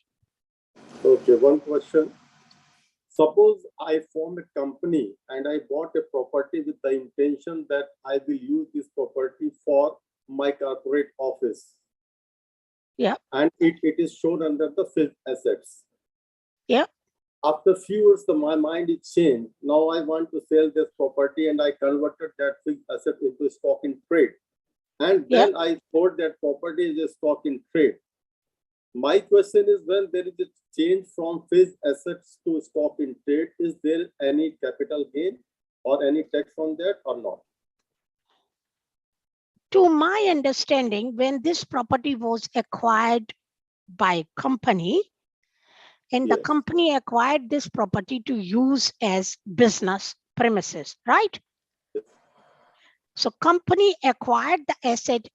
Okay, one question. Suppose I form a company and I bought a property with the intention that I will use this property for my corporate office. Yeah. And it is shown under the fixed assets. Yeah. After few years, my mind is changed. Now I want to sell this property and I converted that fixed asset into stock in trade. And then I thought that property is a stock in trade. My question is, when there is a change from fixed assets to stock in trade, is there any capital gain or any tax on that or not? To my understanding, when this property was acquired by company, and the company acquired this property to use as business premises, right? Yes. So company acquired the asset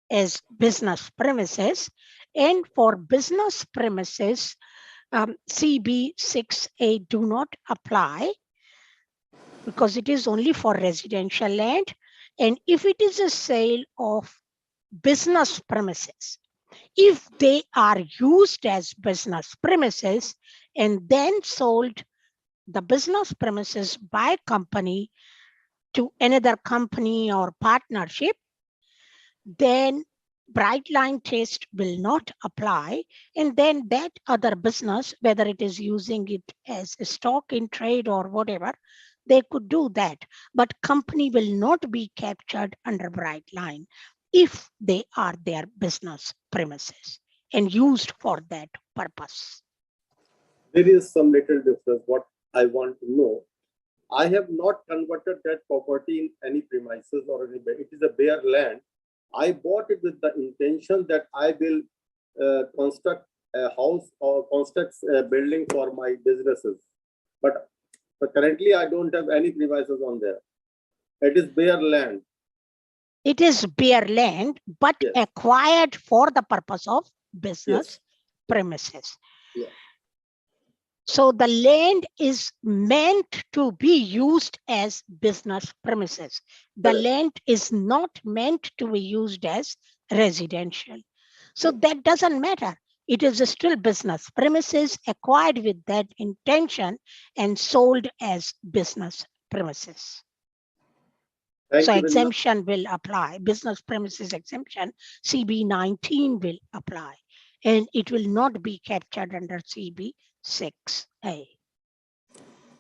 as business premises, and for business premises, CB 6A do not apply because it is only for residential land. And if it is a sale of business premises, if they are used as business premises and then sold the business premises by company to another company or partnership, then bright line test will not apply. And then that other business, whether it is using it as a stock in trade or whatever, they could do that. But company will not be captured under bright line if they are their business premises and used for that purpose. There is some little difference. What I want to know, I have not converted that property in any premises or any, it is a bare land. I bought it with the intention that I will construct a house or construct a building for my businesses. But currently I don't have any premises on there. It is bare land. It is bare land, but acquired for the purpose of business premises. Yeah. So the land is meant to be used as business premises. The land is not meant to be used as residential. So that doesn't matter. It is still business premises acquired with that intention and sold as business premises. So exemption will apply. Business premises exemption, CB 19 will apply, and it will not be captured under CB 6A.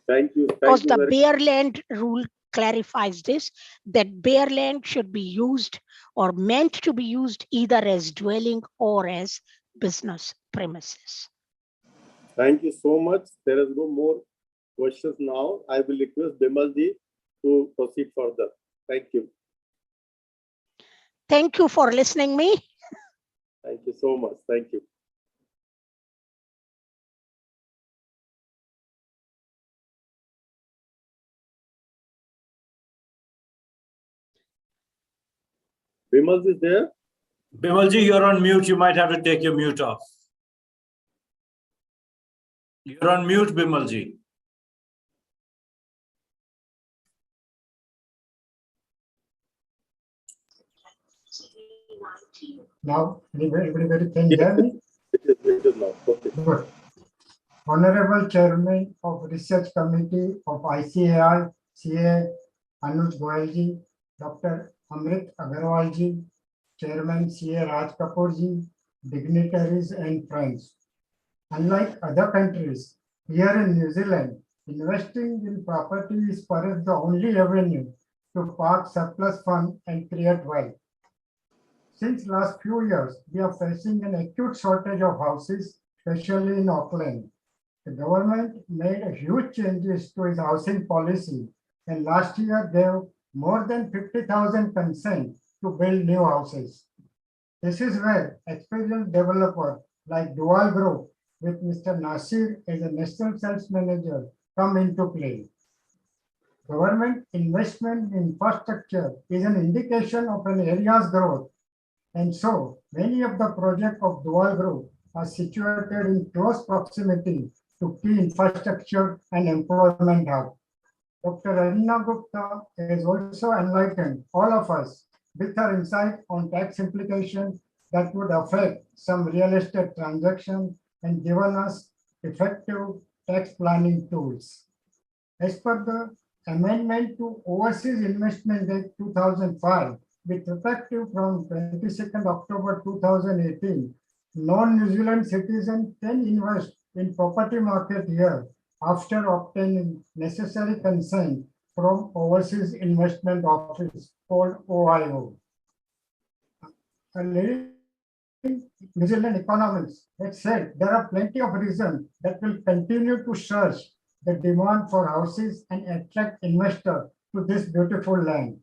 Thank you. Because the bare land rule clarifies this, that bare land should be used or meant to be used either as dwelling or as business premises. Thank you so much. There is no more questions now. I will request Bimalji to proceed further. Thank you. Thank you for listening me. Thank you so much. Thank you. Bimalji is there? Bimalji, you're on mute. You might have to take your mute off. You're on mute, Bimalji. Now, everybody can hear me? It is now. Okay. Good. Honorable Chairman of Research Committee of ICAI, CA Anuj Goyalji, Dr. Amrit Agarwalji, Chairman CA Raj Kapoorji, dignitaries and friends. Unlike other countries, here in New Zealand, investing in property is perhaps the only avenue to park surplus fund and create wealth. Since last few years, we are facing an acute shortage of houses, especially in Auckland. The government made a huge changes to its housing policy, and last year gave more than 50,000 consent to build new houses. This is where experienced developers like Dual Group with Mr. Nasir as a national sales manager come into play. Government investment in infrastructure is an indication of an area's growth. And so many of the projects of Dual Group are situated in close proximity to key infrastructure and employment hub. Dr. Arina Gupta has also enlightened all of us with her insight on tax implications that would affect some real estate transactions and given us effective tax planning tools. As per the amendment to Overseas Investment Act 2005, with effective from 22nd October 2018, non-New Zealand citizens can invest in property market here after obtaining necessary consent from Overseas Investment Office, called OIO. A leading New Zealand economists have said there are plenty of reasons that will continue to surge the demand for houses and attract investors to this beautiful land.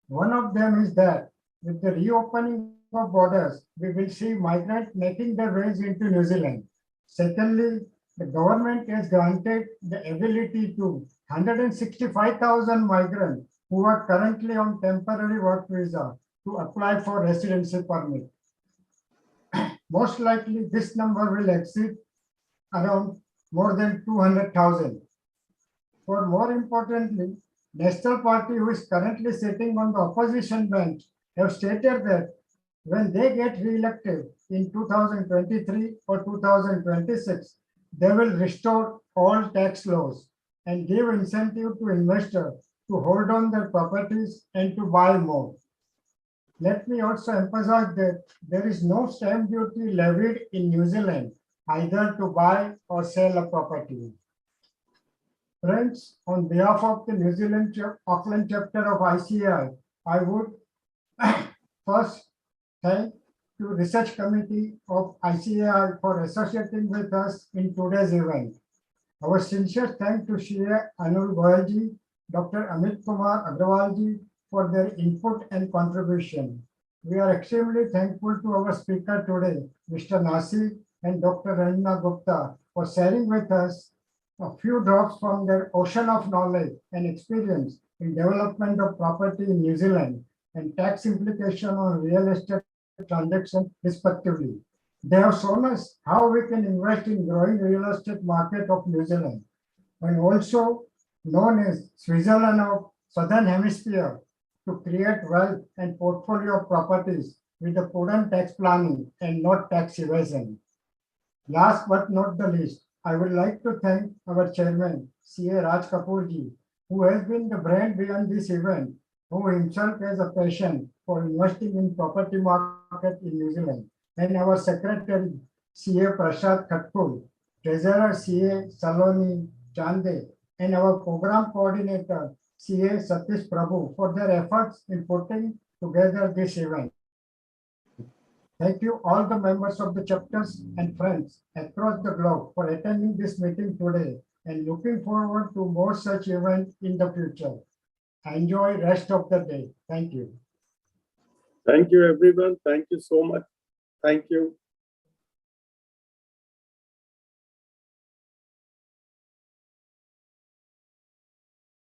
One of them is that with the reopening of borders, we will see migrants making their ways into New Zealand. Secondly, the government has granted the ability to 165,000 migrants who are currently on temporary work visa to apply for residency permit. Most likely, this number will exceed around more than 200,000. For more importantly, National Party, who is currently sitting on the opposition bench, have stated that when they get re-elected in 2023 or 2026, they will restore all tax laws and give incentive to investors to hold on their properties and to buy more. Let me also emphasize that there is no stamp duty levied in New Zealand either to buy or sell a property. Friends, on behalf of the New Zealand Auckland chapter of ICAI, I would first thank the Research Committee of ICAI for associating with us in today's event. Our sincere thanks to CA Anul Goyalji, Dr. Amit Kumar Agrawalji for their input and contribution. We are extremely thankful to our speaker today, Mr. Nasi and Dr. Arina Gupta, for sharing with us a few drops from their ocean of knowledge and experience in development of property in New Zealand and tax implication on real estate transactions respectively. They have shown us how we can invest in growing real estate market of New Zealand, and also known as Switzerland of Southern Hemisphere, to create wealth and portfolio of properties with a prudent tax planning and not tax evasion. Last but not the least, I would like to thank our chairman, CA Raj Kapoorji, who has been the brand behind this event, who himself has a passion for investing in property market in New Zealand, and our secretary, CA Prashad Khatkul, treasurer, CA Saloni Chande, and our program coordinator, CA Satish Prabhu, for their efforts in putting together this event. Thank you all the members of the chapters and friends across the globe for attending this meeting today and looking forward to more such events in the future. Enjoy rest of the day. Thank you. Thank you, everyone. Thank you so much. Thank you.